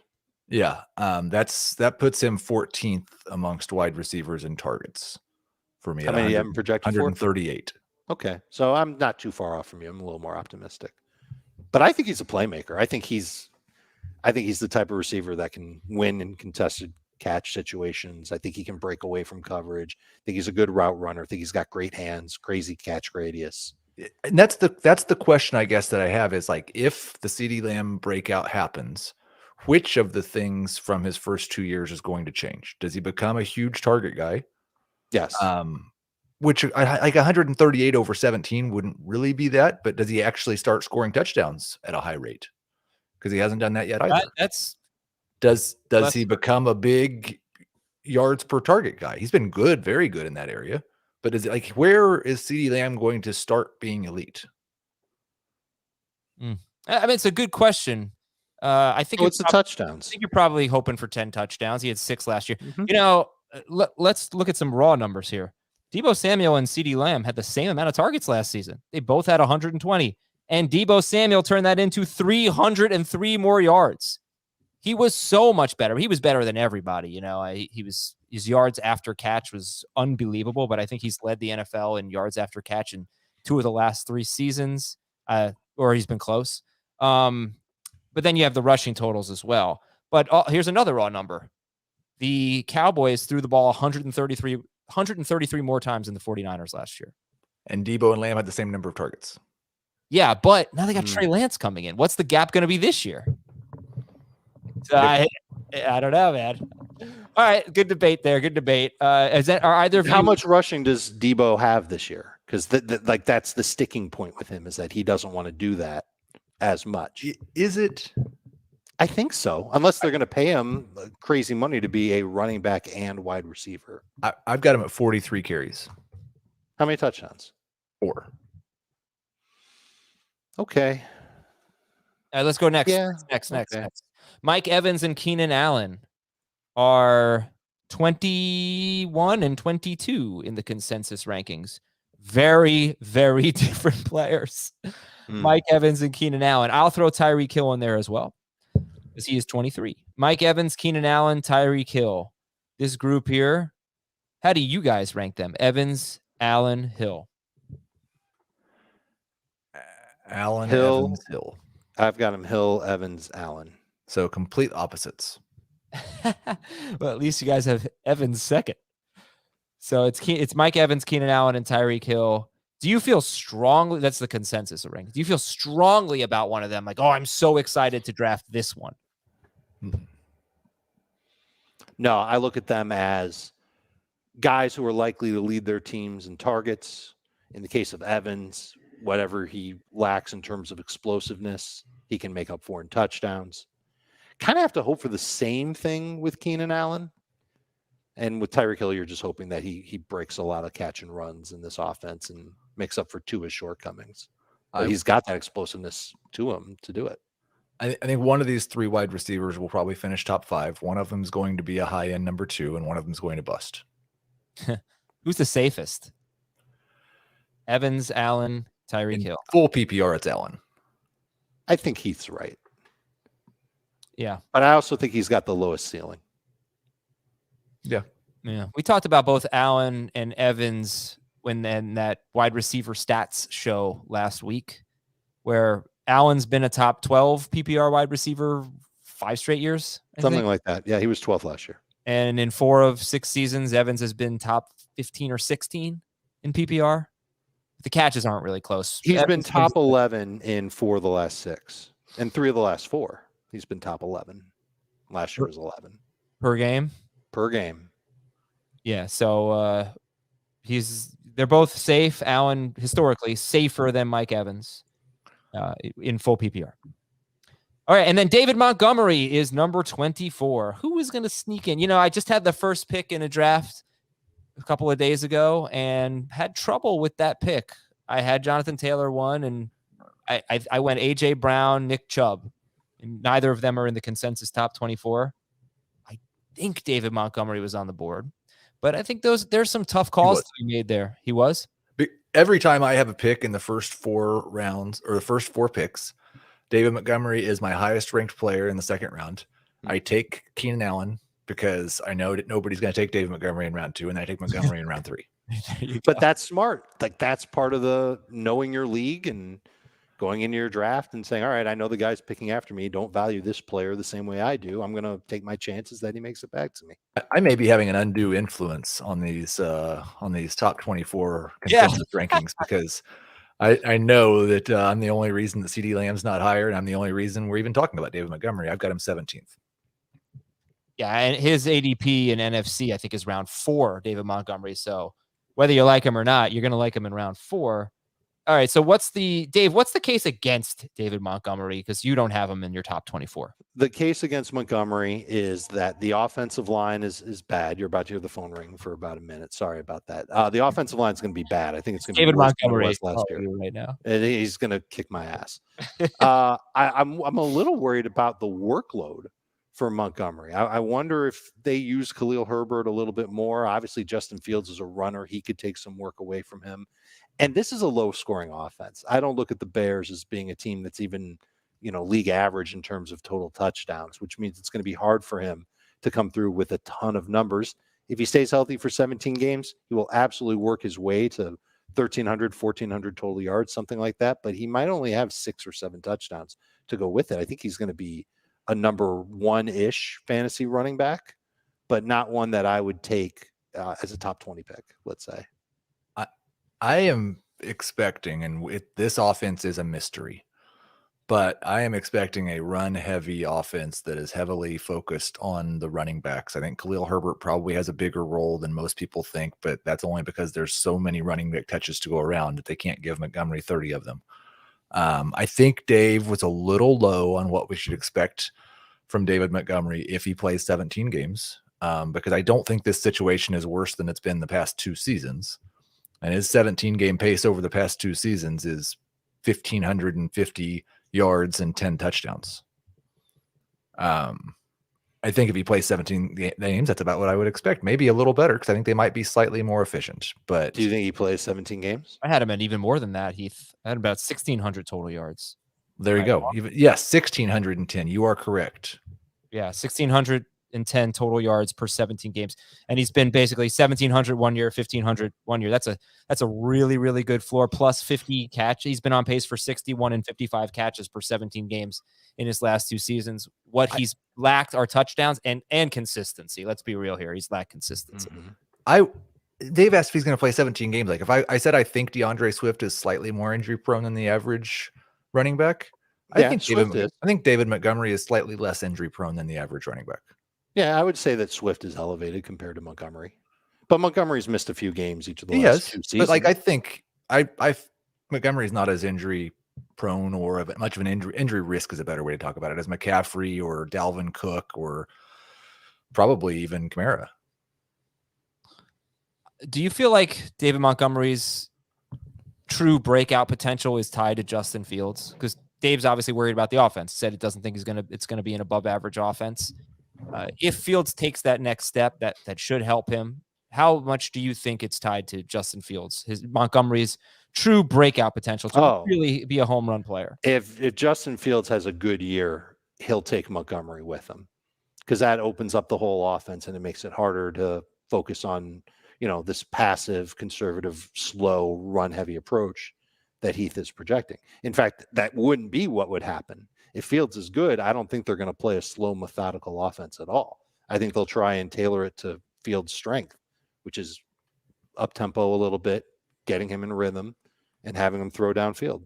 Yeah. That puts him 14th amongst wide receivers in targets. For me, how many you haven't projected? 138. Okay, so I'm not too far off from you. I'm a little more optimistic, but I think he's a playmaker. I think he's the type of receiver that can win in contested catch situations. I think he can break away from coverage. I think he's a good route runner. I think he's got great hands, crazy catch radius. And that's the question I guess that I have is like, if the CeeDee Lamb breakout happens, which of the things from his first 2 years is going to change? Does he become a huge target guy? Yes. Which like 138 over 17 wouldn't really be that, but does he actually start scoring touchdowns at a high rate? Because he hasn't done that yet either. Does he become a big yards per target guy? He's been good, very good in that area. But is it like, where is CeeDee Lamb going to start being elite? I mean, it's a good question. I think it's the touchdowns. I think you're probably hoping for 10 touchdowns. He had 6 last year. Mm-hmm. Let's look at some raw numbers here. Deebo Samuel and CeeDee Lamb had the same amount of targets last season. They both had 120, and Deebo Samuel turned that into 303 more yards. He was so much better. He was better than everybody. His yards after catch was unbelievable, but I think he's led the NFL in yards after catch in 2 of the last 3 seasons, or he's been close. But then you have the rushing totals as well. But here's another raw number. The Cowboys threw the ball 133 more times than the 49ers last year. And Deebo and Lamb had the same number of targets. Yeah, but now they got Trey Lance coming in. What's the gap going to be this year? So I don't know, man. All right, good debate there. Good debate. Are either of how much rushing does Deebo have this year? Because that's the sticking point with him, is that he doesn't want to do that as much. Is it? I think so, unless they're going to pay him crazy money to be a running back and wide receiver. I've got him at 43 carries. How many touchdowns? 4. Okay. All right, let's go next. Yeah. Next. Mike Evans and Keenan Allen are 21 and 22 in the consensus rankings. Very, very different players. Mike Evans and Keenan Allen. I'll throw Tyreek Hill in there as well, because he is 23. Mike Evans, Keenan Allen, Tyreek Hill. This group here, how do you guys rank them? Evans, Allen, Hill. Allen, Hill, Evans, Hill. I've got him Hill, Evans, Allen. So complete opposites. Well, at least you guys have Evans second. So it's Mike Evans, Keenan Allen, and Tyreek Hill. Do you feel strongly? That's the consensus of rankings. Do you feel strongly about one of them? Like, oh, I'm so excited to draft this one. No, I look at them as guys who are likely to lead their teams in targets. In the case of Evans, whatever he lacks in terms of explosiveness, he can make up for in touchdowns. Kind of have to hope for the same thing with Keenan Allen. And with Tyreek Hill, you're just hoping that he breaks a lot of catch and runs in this offense and makes up for Tua's shortcomings. But he's got that explosiveness to him to do it. I think one of these 3 wide receivers will probably finish top 5. One of them is going to be a high-end number 2, and one of them is going to bust. Who's the safest? Evans, Allen, Tyreek Hill. Full PPR, it's Allen. I think Heath's right. Yeah. But I also think he's got the lowest ceiling. Yeah. We talked about both Allen and Evans when that wide receiver stats show last week, where Allen's been a top 12 PPR wide receiver 5 straight years. Something like that. Yeah, he was 12th last year. And in 4 of 6 seasons, Evans has been top 15 or 16 in PPR. The catches aren't really close. He's Evans been top 11 in 4 of the last 6. And 3 of the last 4. He's been top 11. Last year was 11. Per game? Per game. Yeah, so they're both safe. Allen, historically, safer than Mike Evans in full PPR. All right, and then David Montgomery is number 24. Who is going to sneak in? I just had the first pick in a draft a couple of days ago and had trouble with that pick. I had Jonathan Taylor 1, and I went A.J. Brown, Nick Chubb, and neither of them are in the consensus top 24. I think David Montgomery was on the board, but I think there's some tough calls to be made there. He was? Every time I have a pick in the first 4 rounds or the first 4 picks, David Montgomery is my highest ranked player in the second round. I take Keenan Allen because I know that nobody's going to take David Montgomery in round 2, and I take Montgomery in round 3. But that's smart. Like, that's part of the knowing your league and going into your draft and saying, all right, I know the guy's picking after me. Don't value this player the same way I do. I'm going to take my chances that he makes it back to me. I may be having an undue influence on these top 24 consensus rankings because I know that I'm the only reason that CeeDee Lamb's not higher, and I'm the only reason we're even talking about David Montgomery. I've got him 17th. Yeah, and his ADP in NFC, I think, is round 4, David Montgomery. So whether you like him or not, you're going to like him in round 4. All right, so what's the case against David Montgomery? Because you don't have him in your top 24. The case against Montgomery is that the offensive line is bad. You're about to hear the phone ring for about a minute. Sorry about that. The offensive line is going to be bad. I think it's going to be David worse Montgomery than it was last year right now. And he's going to kick my ass. I'm a little worried about the workload for Montgomery. I wonder if they use Khalil Herbert a little bit more. Obviously, Justin Fields is a runner. He could take some work away from him. And this is a low-scoring offense. I don't look at the Bears as being a team that's even, league average in terms of total touchdowns, which means it's going to be hard for him to come through with a ton of numbers. If he stays healthy for 17 games, he will absolutely work his way to 1,300, 1,400 total yards, something like that. But he might only have 6 or 7 touchdowns to go with it. I think he's going to be a number 1-ish fantasy running back, but not one that I would take as a top 20 pick, let's say. I am expecting, and this offense is a mystery, but I am expecting a run-heavy offense that is heavily focused on the running backs. I think Khalil Herbert probably has a bigger role than most people think, but that's only because there's so many running back touches to go around that they can't give Montgomery 30 of them. I think Dave was a little low on what we should expect from David Montgomery if he plays 17 games, because I don't think this situation is worse than it's been the past 2 seasons. And his 17-game pace over the past 2 seasons is 1,550 yards and 10 touchdowns. I think if he plays 17 games, that's about what I would expect. Maybe a little better because I think they might be slightly more efficient. But do you think he plays 17 games? I had him at even more than that, Heath. I had about 1,600 total yards. There you go. Yes, 1,610. You are correct. Yeah, 1,610 total yards per 17 games, and he's been basically 1,700 one year, 1,500 one year. That's a really, really good floor. Plus 50 catch. He's been on pace for 61 and 55 catches per 17 games in his last 2 seasons. What he's lacked are touchdowns and consistency. Let's be real here. He's lacked consistency. Mm-hmm. Dave asked if he's going to play 17 games. Like if I said I think DeAndre Swift is slightly more injury prone than the average running back, I think David Montgomery is slightly less injury prone than the average running back. Yeah, I would say that Swift is elevated compared to Montgomery, but Montgomery's missed a few games each of the last 2 seasons. But like I think Montgomery's not as injury prone or much of an injury risk is a better way to talk about it as McCaffrey or Dalvin Cook or probably even Kamara. Do you feel like David Montgomery's true breakout potential is tied to Justin Fields? Because Dave's obviously worried about the offense. He said it doesn't think it's going to be an above average offense. If Fields takes that next step, that should help him. How much do you think it's tied to Justin Fields, Montgomery's true breakout potential to really be a home run player? If Justin Fields has a good year, he'll take Montgomery with him because that opens up the whole offense and it makes it harder to focus on, this passive, conservative, slow, run-heavy approach that Heath is projecting. In fact, that wouldn't be what would happen. If Fields is good, I don't think they're going to play a slow, methodical offense at all. I think they'll try and tailor it to Fields' strength, which is up-tempo a little bit, getting him in rhythm, and having him throw downfield.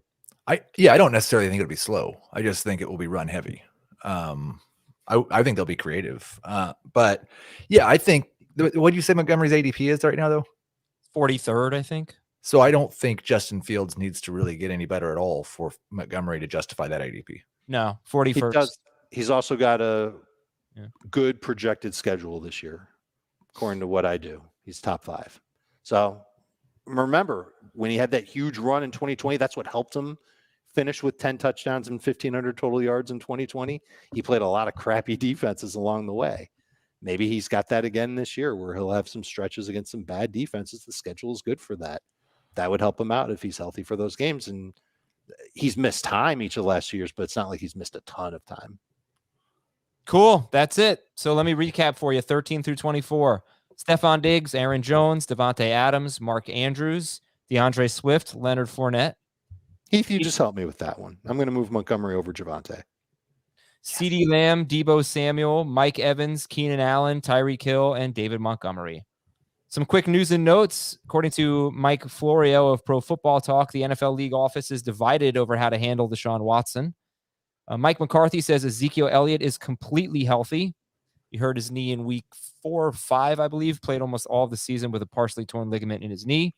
I don't necessarily think it'll be slow. I just think it will be run-heavy. I think they'll be creative. But, yeah, I think – what do you say Montgomery's ADP is right now, though? 43rd, I think. So I don't think Justin Fields needs to really get any better at all for Montgomery to justify that ADP. No, 41st. He's also got a good projected schedule this year, according to what I do. He's top 5. So remember, when he had that huge run in 2020, that's what helped him finish with 10 touchdowns and 1,500 total yards in 2020. He played a lot of crappy defenses along the way. Maybe he's got that again this year where he'll have some stretches against some bad defenses. The schedule is good for that. That would help him out if he's healthy for those games. And he's missed time each of the last 2 years, but it's not like he's missed a ton of time. Cool. That's it. So let me recap for you. 13 through 24. Stefon Diggs, Aaron Jones, Davante Adams, Mark Andrews, DeAndre Swift, Leonard Fournette. Heath, you just helped me with that one. I'm going to move Montgomery over Javonte. CeeDee Lamb, Deebo Samuel, Mike Evans, Keenan Allen, Tyreek Hill, and David Montgomery. Some quick news and notes. According to Mike Florio of Pro Football Talk, the NFL league office is divided over how to handle Deshaun Watson. Mike McCarthy says Ezekiel Elliott is completely healthy. He hurt his knee in week 4 or 5, I believe, played almost all of the season with a partially torn ligament in his knee.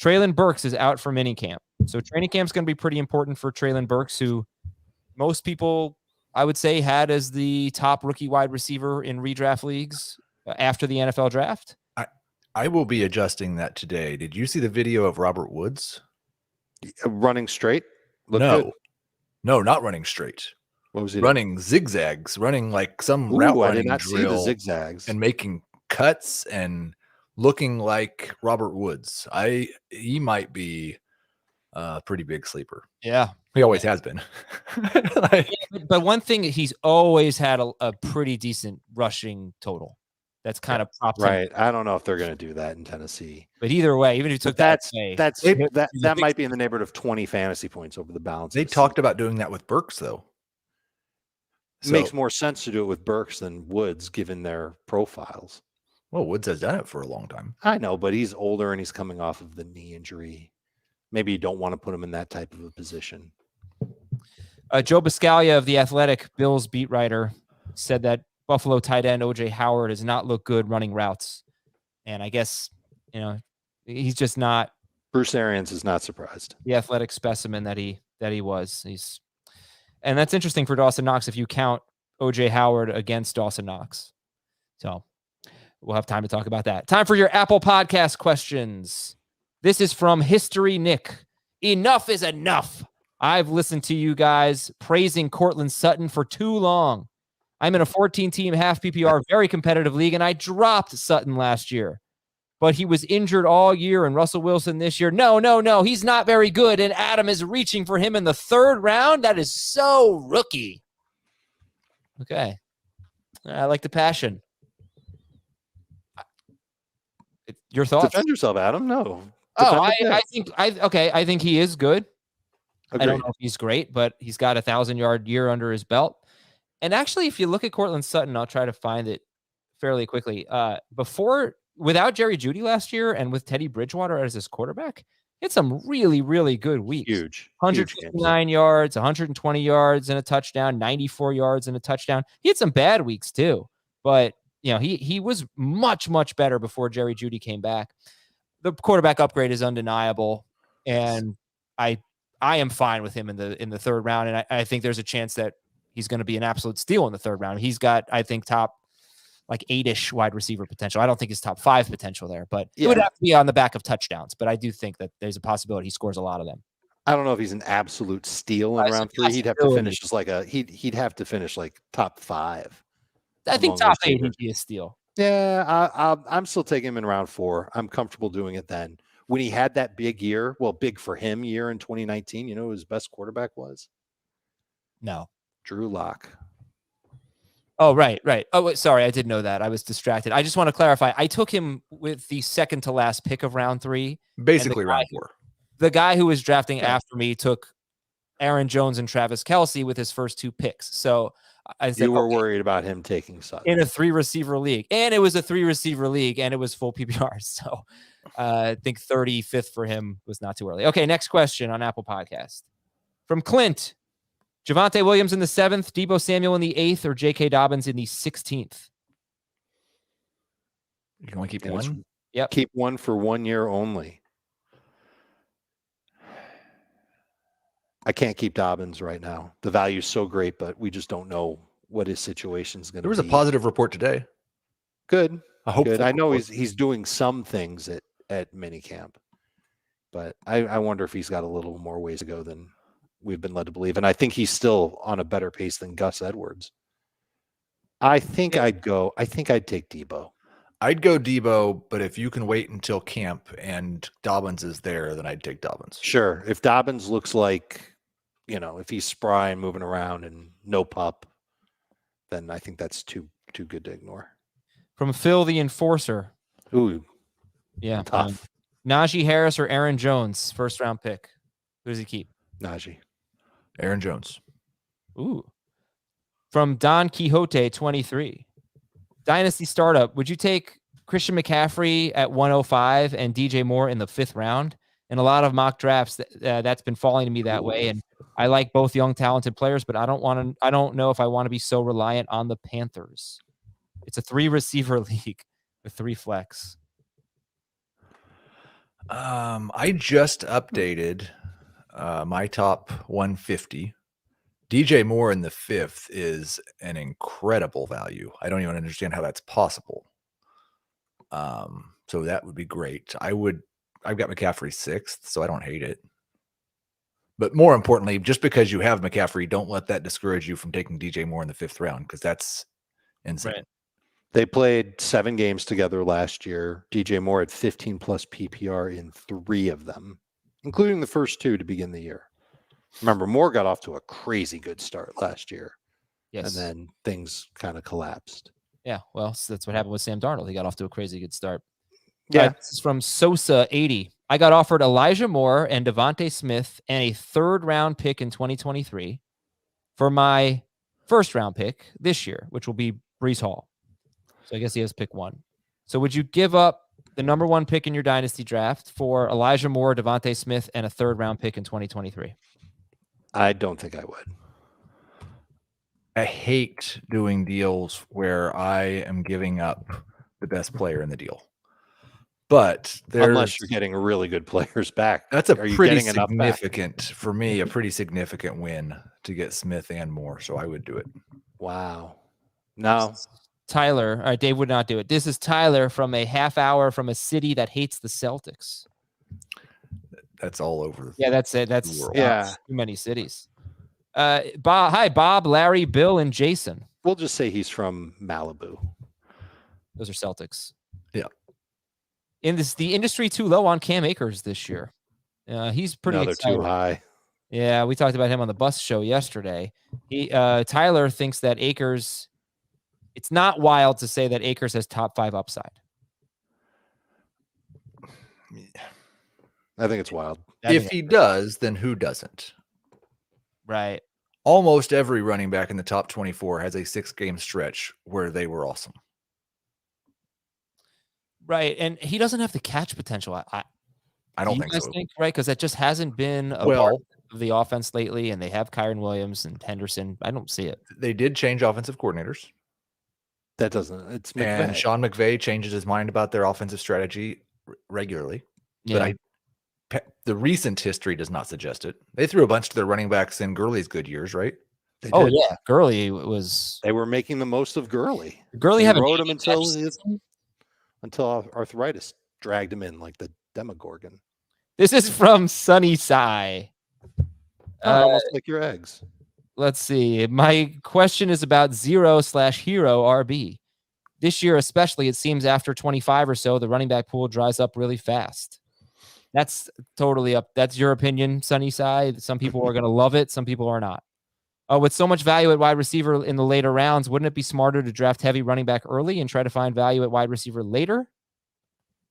Treylon Burks is out for minicamp. So training camp is going to be pretty important for Treylon Burks, who most people, I would say, had as the top rookie wide receiver in redraft leagues after the NFL draft. I will be adjusting that today. Did you see the video of Robert Woods? Running straight? No, not running straight. What was he running doing? Zigzags, running like some route running I did not drill, see the zigzags, and making cuts and looking like Robert Woods. He might be a pretty big sleeper. Yeah, he always has been. But one thing, he's always had a pretty decent rushing total. That's kind of propped right. I don't know if they're going to do that in Tennessee. But either way, even if you took that might be in the neighborhood of 20 fantasy points over the balance. They talked about doing that with Burks, though. It makes more sense to do it with Burks than Woods, given their profiles. Well, Woods has done it for a long time. I know, but he's older and he's coming off of the knee injury. Maybe you don't want to put him in that type of a position. Joe Biscaglia of The Athletic, Bills beat writer, said that Buffalo tight end O.J. Howard does not look good running routes. And I guess, he's just not. Bruce Arians is not surprised. The athletic specimen that he was. And that's interesting for Dawson Knox if you count O.J. Howard against Dawson Knox. So we'll have time to talk about that. Time for your Apple Podcast questions. This is from History Nick. Enough is enough. I've listened to you guys praising Courtland Sutton for too long. I'm in a 14-team half PPR, very competitive league, and I dropped Sutton last year. But he was injured all year, and Russell Wilson this year. No. He's not very good, and Adam is reaching for him in the 3rd round. That is so rookie. Okay. I like the passion. Your thoughts? Defend yourself, Adam. No. I think he is good. Agreed. I don't know if he's great, but he's got a 1,000-yard year under his belt. And actually, if you look at Courtland Sutton, I'll try to find it fairly quickly. Before without Jerry Jeudy last year and with Teddy Bridgewater as his quarterback, he had some really, really good weeks. Huge 159 yards, 120 yards and a touchdown, 94 yards and a touchdown. He had some bad weeks too, but he was much, much better before Jerry Jeudy came back. The quarterback upgrade is undeniable, and I am fine with him in the third round, and I think there's a chance that he's going to be an absolute steal in the third round. He's got, I think, top like 8-ish wide receiver potential. I don't think he's top 5 potential there, but it would have to be on the back of touchdowns. But I do think that there's a possibility he scores a lot of them. I don't know if he's an absolute steal in round 3. He'd have to finish as he'd have to finish like top 5. I think top 8 would be a steal. Yeah, I'm still taking him in round 4. I'm comfortable doing it then. When he had that big year, big for him year in 2019, you know who his best quarterback was? No. Drew Lock. Oh, right. Oh, wait, sorry, I didn't know that. I was distracted. I just want to clarify. I took him with the second to last pick of round 3. Basically round 4. The guy who was drafting after me took Aaron Jones and Travis Kelce with his first 2 picks. So I said, you were worried about him taking Sutton in a 3-receiver league, and it was a 3-receiver league, and it was full PPR. So I think 35th for him was not too early. Okay, next question on Apple Podcast from Clint: Javonte Williams in the 7th, Deebo Samuel in the 8th, or J.K. Dobbins in the 16th? You can only keep one. Yep, keep one for 1 year only. I can't keep Dobbins right now. The value is so great, but we just don't know what his situation is going to be. There was a positive report today. Good. I hope. Good. I know he's doing some things at minicamp, but I wonder if he's got a little more ways to go than we've been led to believe. And I think he's still on a better pace than Gus Edwards. I think I'd take Deebo. I'd go Deebo, but if you can wait until camp and Dobbins is there, then I'd take Dobbins. Sure. If Dobbins looks like, if he's spry and moving around and no pup, then I think that's too good to ignore. From Phil the Enforcer. Ooh. Yeah. Tough. Najee Harris or Aaron Jones, first round pick. Who does he keep? Najee. Aaron Jones. Ooh. From Don Quixote 23. Dynasty startup. Would you take Christian McCaffrey at 105 and DJ Moore in the 5th round? In a lot of mock drafts, that's been falling to me that way. And I like both young, talented players, but I don't know if I want to be so reliant on the Panthers. It's a 3-receiver league with 3 flex. I just updated my top 150. DJ Moore in the 5th is an incredible value. I don't even understand how that's possible. So that would be great. I've got McCaffrey 6th, so I don't hate it. But more importantly, just because you have McCaffrey, don't let that discourage you from taking DJ Moore in the 5th round, because that's insane. Right. They played 7 games together last year. DJ Moore had 15 plus PPR in 3 of them, including the first 2 to begin the year. Remember, Moore got off to a crazy good start last year. Yes. And then things kind of collapsed. Yeah, well, so that's what happened with Sam Darnold. He got off to a crazy good start. Yeah. This is from Sosa 80. I got offered Elijah Moore and Devontae Smith and a 3rd round pick in 2023 for my 1st round pick this year, which will be Breece Hall. So I guess he has pick 1. So would you give up the number 1 pick in your dynasty draft for Elijah Moore, Devontae Smith, and a 3rd round pick in 2023? I don't think I would. I hate doing deals where I am giving up the best player in the deal. But unless you're getting really good players back. That's a pretty significant, for me, a pretty significant win to get Smith and Moore. So I would do it. Wow. No. Tyler. All right, Dave would not do it. This is Tyler from a half hour from a city that hates the Celtics. That's all over. Yeah, that's it. That's world. Yeah. Too many cities. Bob, hi, Bob, Larry, Bill, and Jason. We'll just say he's from Malibu. Those are Celtics. Yeah. The industry too low on Cam Akers this year. He's pretty They're excited. too high. Yeah, we talked about him on the bus show yesterday. Tyler thinks that Akers, it's not wild to say that Akers has top 5 upside. I think it's wild. If he does, then who doesn't? Right. Almost every running back in the top 24 has a 6-game stretch where they were awesome. Right. And he doesn't have the catch potential. I Do don't you think guys so. think, right? Because that just hasn't been a part Well, of the offense lately, and they have Kyron Williams and Henderson. I don't see it. they did change offensive coordinators, That doesn't. It's and McVay. Sean McVay changes his mind about their offensive strategy regularly. Yeah. But the recent history does not suggest it. They threw a bunch to their running backs in Gurley's good years, right? They Oh did. yeah, Gurley was. They were making the most of Gurley. Gurley They haven't rode him catch until arthritis dragged him in like the Demogorgon. This is from Sunny Sai. Almost like your eggs. Let's see. My question is about 0/hero RB. This year, especially, it seems after 25 or so, the running back pool dries up really fast. That's totally up. That's your opinion, Sunny Side. Some people are going to love it. Some people are not. With so much value at wide receiver in the later rounds, wouldn't it be smarter to draft heavy running back early and try to find value at wide receiver later?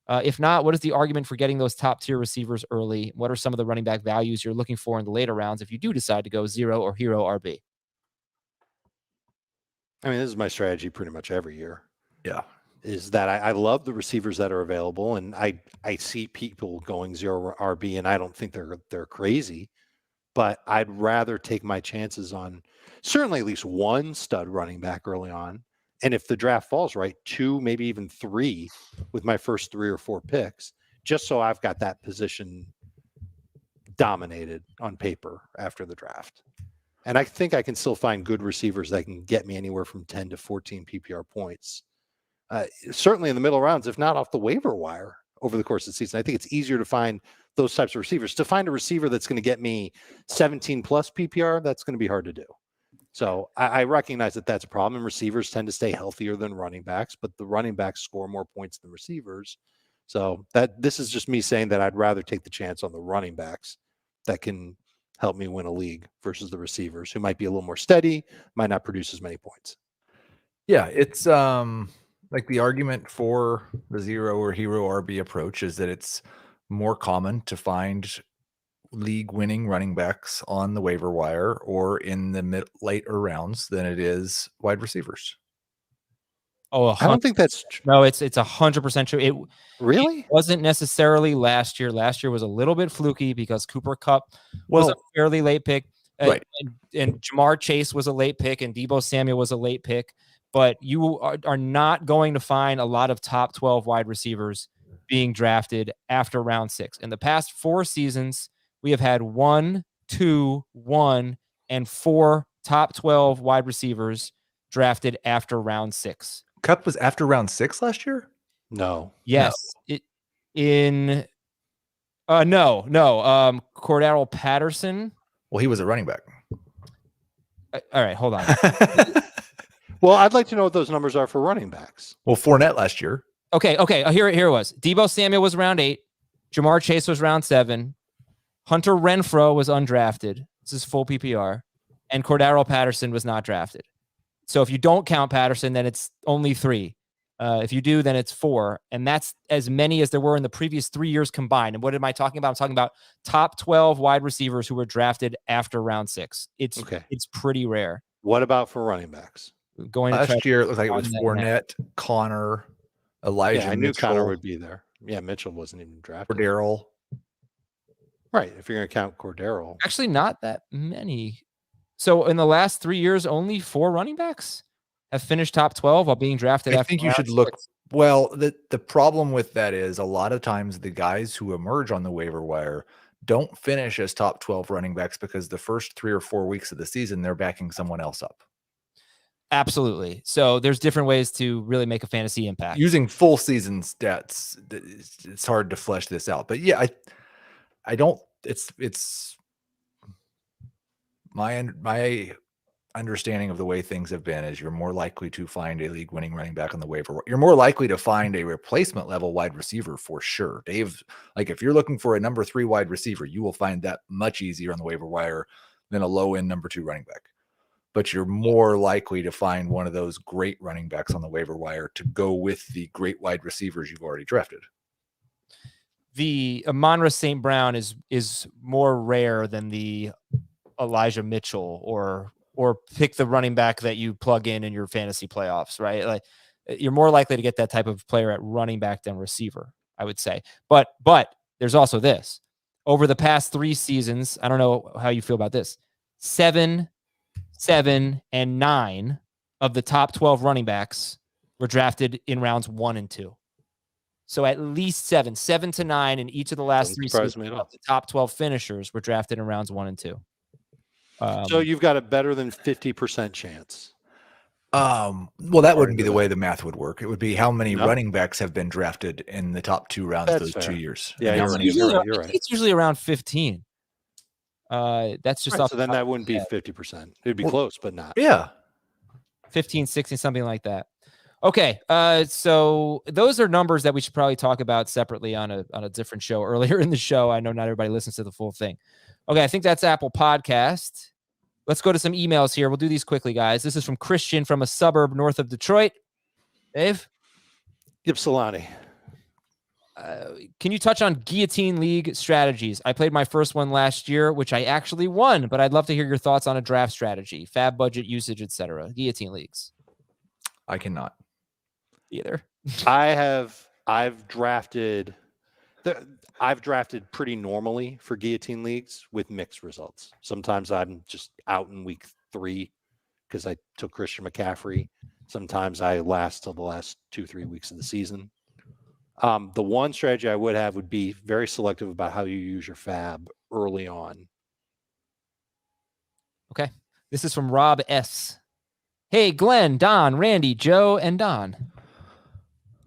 If not, what is the argument for getting those top tier receivers early? What are some of the running back values you're looking for in the later rounds if you do decide to go 0 or hero RB? I mean, this is my strategy pretty much every year. Yeah. Is that I love the receivers that are available, and I see people going 0 RB, and I don't think they're crazy, but I'd rather take my chances on certainly at least one stud running back early on, and if the draft falls right, 2, maybe even 3 with my first 3 or 4 picks, just so I've got that position dominated on paper after the draft. And I think I can still find good receivers that can get me anywhere from 10 to 14 PPR points. Certainly in the middle rounds, if not off the waiver wire over the course of the season. I think it's easier to find those types of receivers. To find a receiver that's going to get me 17 plus PPR, that's going to be hard to do. So I recognize that that's a problem. And receivers tend to stay healthier than running backs, but the running backs score more points than receivers. So this is just me saying that I'd rather take the chance on the running backs that can help me win a league versus the receivers who might be a little more steady, might not produce as many points. Yeah, it's like the argument for the 0 or hero RB approach is that it's more common to find league winning running backs on the waiver wire or in the later rounds than it is wide receivers. Oh, I don't think that's true. No, it's 100% true. It Really wasn't necessarily last year. Last year was a little bit fluky because Cooper Kupp was a fairly late pick. Right. And Jamar Chase was a late pick and Deebo Samuel was a late pick. But you are not going to find a lot of top 12 wide receivers being drafted after round 6. In the past 4 seasons, we have had 1, 2, 1, and 4 top 12 wide receivers drafted after round 6. Kupp was after round 6 last year? No. Yes. No. Cordero Patterson. Well, he was a running back. All right, hold on. Well, I'd like to know what those numbers are for running backs. Well, Fournette last year. Okay. Here it was. Deebo Samuel was round 8. Jamar Chase was round 7. Hunter Renfrow was undrafted. This is full PPR. And Cordero Patterson was not drafted. So if you don't count Patterson, then it's only 3. If you do, then it's 4. And that's as many as there were in the previous 3 years combined. And what am I talking about? I'm talking about top 12 wide receivers who were drafted after round 6. It's pretty rare. What about for running backs? Going last year, it looked like it was Fournette, Connor, Elijah. Yeah, I knew Mitchell, Connor would be there. Yeah, Mitchell wasn't even drafted. Cordero. Right. If you're going to count Cordero. Actually, not that many. So in the last 3 years, only 4 running backs have finished top 12 while being drafted. I think you should look. Well, the problem with that is a lot of times the guys who emerge on the waiver wire don't finish as top 12 running backs because the first 3 or 4 weeks of the season, they're backing someone else up. Absolutely. So there's different ways to really make a fantasy impact. Using full season stats, it's hard to flesh this out. But yeah, I don't. It's my understanding of the way things have been is you're more likely to find a league winning running back on the waiver. You're more likely to find a replacement level wide receiver for sure. Dave, like if you're looking for a number 3 wide receiver, you will find that much easier on the waiver wire than a low end number 2 running back. But you're more likely to find one of those great running backs on the waiver wire to go with the great wide receivers you've already drafted. The Amon-Ra St. Brown is more rare than the Elijah Mitchell or pick the running back that you plug in your fantasy playoffs, right? Like You're more likely to get that type of player at running back than receiver, I would say. But there's also this. Over the past 3 seasons, I don't know how you feel about this. 7, 7, and 9 of the top 12 running backs were drafted in rounds 1 and 2. So at least 7 to 9 in each of the last 3 seasons of the top 12 finishers were drafted in rounds 1 and 2. So you've got a better than 50% chance. Well, that wouldn't be the way the math would work. It would be how many running backs have been drafted in the top 2 rounds those fair. 2 years. Yeah, you're right. It's usually around 15. That's just so then that wouldn't be 50%. It'd be close, but not. Yeah. 15, 16, something like that. Okay, so those are numbers that we should probably talk about separately on a different show earlier in the show. I know not everybody listens to the full thing. Okay, I think that's Apple Podcast. Let's go to some emails here. We'll do these quickly, guys. This is from Christian from a suburb north of Detroit. Dave? Ypsilanti. Can you touch on Guillotine League strategies? I played my first one last year, which I actually won, but I'd love to hear your thoughts on a draft strategy, fab budget usage, etc. Guillotine Leagues. I cannot. Either. I've drafted pretty normally for guillotine leagues with mixed results. Sometimes I'm just out in week 3 because I took Christian McCaffrey. Sometimes I last till the last 2-3 weeks of the season. The one strategy I would have would be very selective about how you use your fab early on. Okay. This is from Rob S. Hey, Glenn, Don, Randy, Joe, and Don.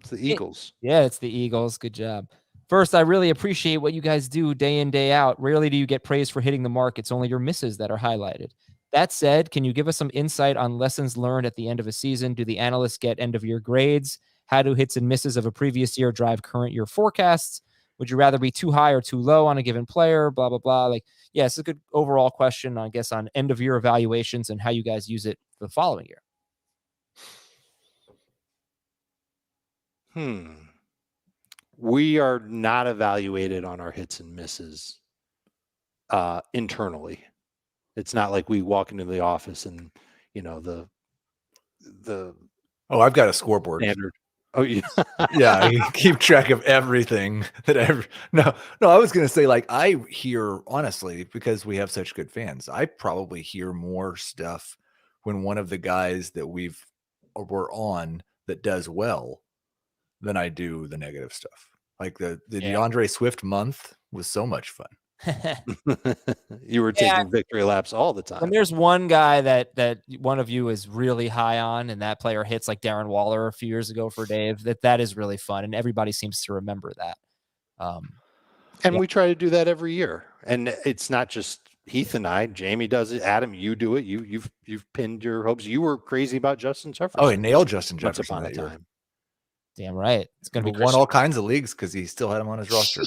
It's the Eagles. Yeah, it's the Eagles. Good job. First, I really appreciate what you guys do day in, day out. Rarely do you get praise for hitting the mark. It's only your misses that are highlighted. That said, can you give us some insight on lessons learned at the end of a season? Do the analysts get end-of-year grades? How do hits and misses of a previous year drive current year forecasts? Would you rather be too high or too low on a given player? Blah, blah, blah. Yeah, it's a good overall question, I guess, on end-of-year evaluations and how you guys use it the following year. We are not evaluated on our hits and misses internally. It's not like we walk into the office and, the I've got a scoreboard. Standard. Oh, yeah. Yeah, I keep track of everything that No, I was going to say, I hear, honestly, because we have such good fans, I probably hear more stuff when one of the guys that we're on that does well than I do the negative stuff. Like the DeAndre Swift month was so much fun. You were taking victory laps all the time. And there's one guy that one of you is really high on, and that player hits like Darren Waller a few years ago for Dave. That is really fun, and everybody seems to remember that. We try to do that every year, and it's not just Heath and I. Jamie does it. Adam, you do it. You've pinned your hopes. You were crazy about Justin Jefferson. Oh, he nailed Justin Jefferson once upon a that time. Damn right. It's going to be won all kinds of leagues because he still had him on his roster.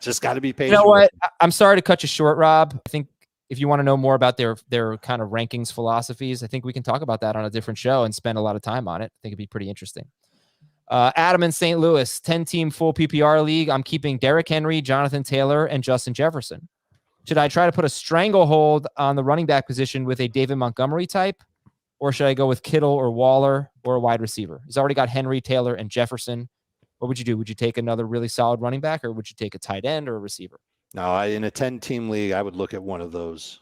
Just got to be patient. You know what? I'm sorry to cut you short, Rob. I think if you want to know more about their kind of rankings philosophies, I think we can talk about that on a different show and spend a lot of time on it. I think it'd be pretty interesting. Adam in St. Louis, 10-team full PPR league. I'm keeping Derrick Henry, Jonathan Taylor, and Justin Jefferson. Should I try to put a stranglehold on the running back position with a David Montgomery type? Or should I go with Kittle or Waller or a wide receiver? He's already got Henry, Taylor, and Jefferson. What would you do? Would you take another really solid running back, or would you take a tight end or a receiver? No, in a 10-team league, I would look at one of those.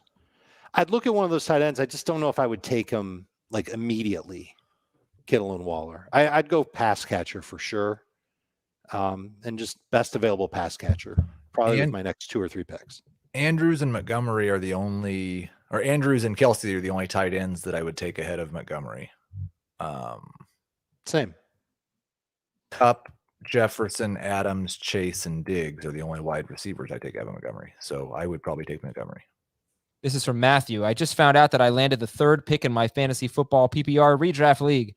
I'd look at one of those tight ends. I just don't know if I would take them immediately, Kittle and Waller. I'd go pass catcher for sure, and just best available pass catcher. Probably with my next 2 or 3 picks. Andrews and Montgomery are the only, or Andrews and Kelsey are the only tight ends that I would take ahead of Montgomery. Same. Cup, Jefferson, Adams, Chase, and Diggs are the only wide receivers I take ahead of Montgomery. So I would probably take Montgomery. This is from Matthew. I just found out that I landed the 3rd pick in my fantasy football PPR redraft league.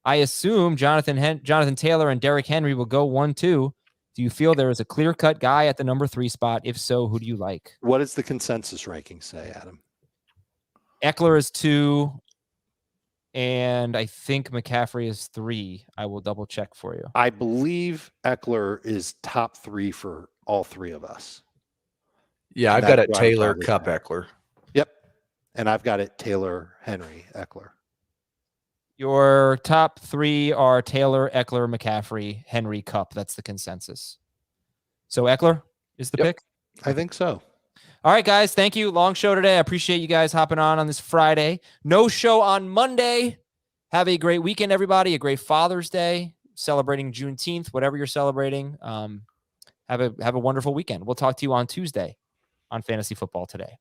I assume Jonathan Taylor and Derrick Henry will go 1-2. Do you feel there is a clear-cut guy at the number 3 spot? If so, who do you like? What does the consensus ranking say, Adam? Eckler is 2, and I think McCaffrey is 3. I will double-check for you. I believe Eckler is top 3 for all 3 of us. Yeah, I've got it Taylor, Cup, Eckler. Yep. And I've got it Taylor, Henry, Eckler. Your top 3 are Taylor, Eckler, McCaffrey, Henry, Kupp. That's the consensus. So Eckler is the pick? I think so. All right, guys. Thank you. Long show today. I appreciate you guys hopping on this Friday. No show on Monday. Have a great weekend, everybody. A great Father's Day. Celebrating Juneteenth, whatever you're celebrating. Have a wonderful weekend. We'll talk to you on Tuesday on Fantasy Football Today.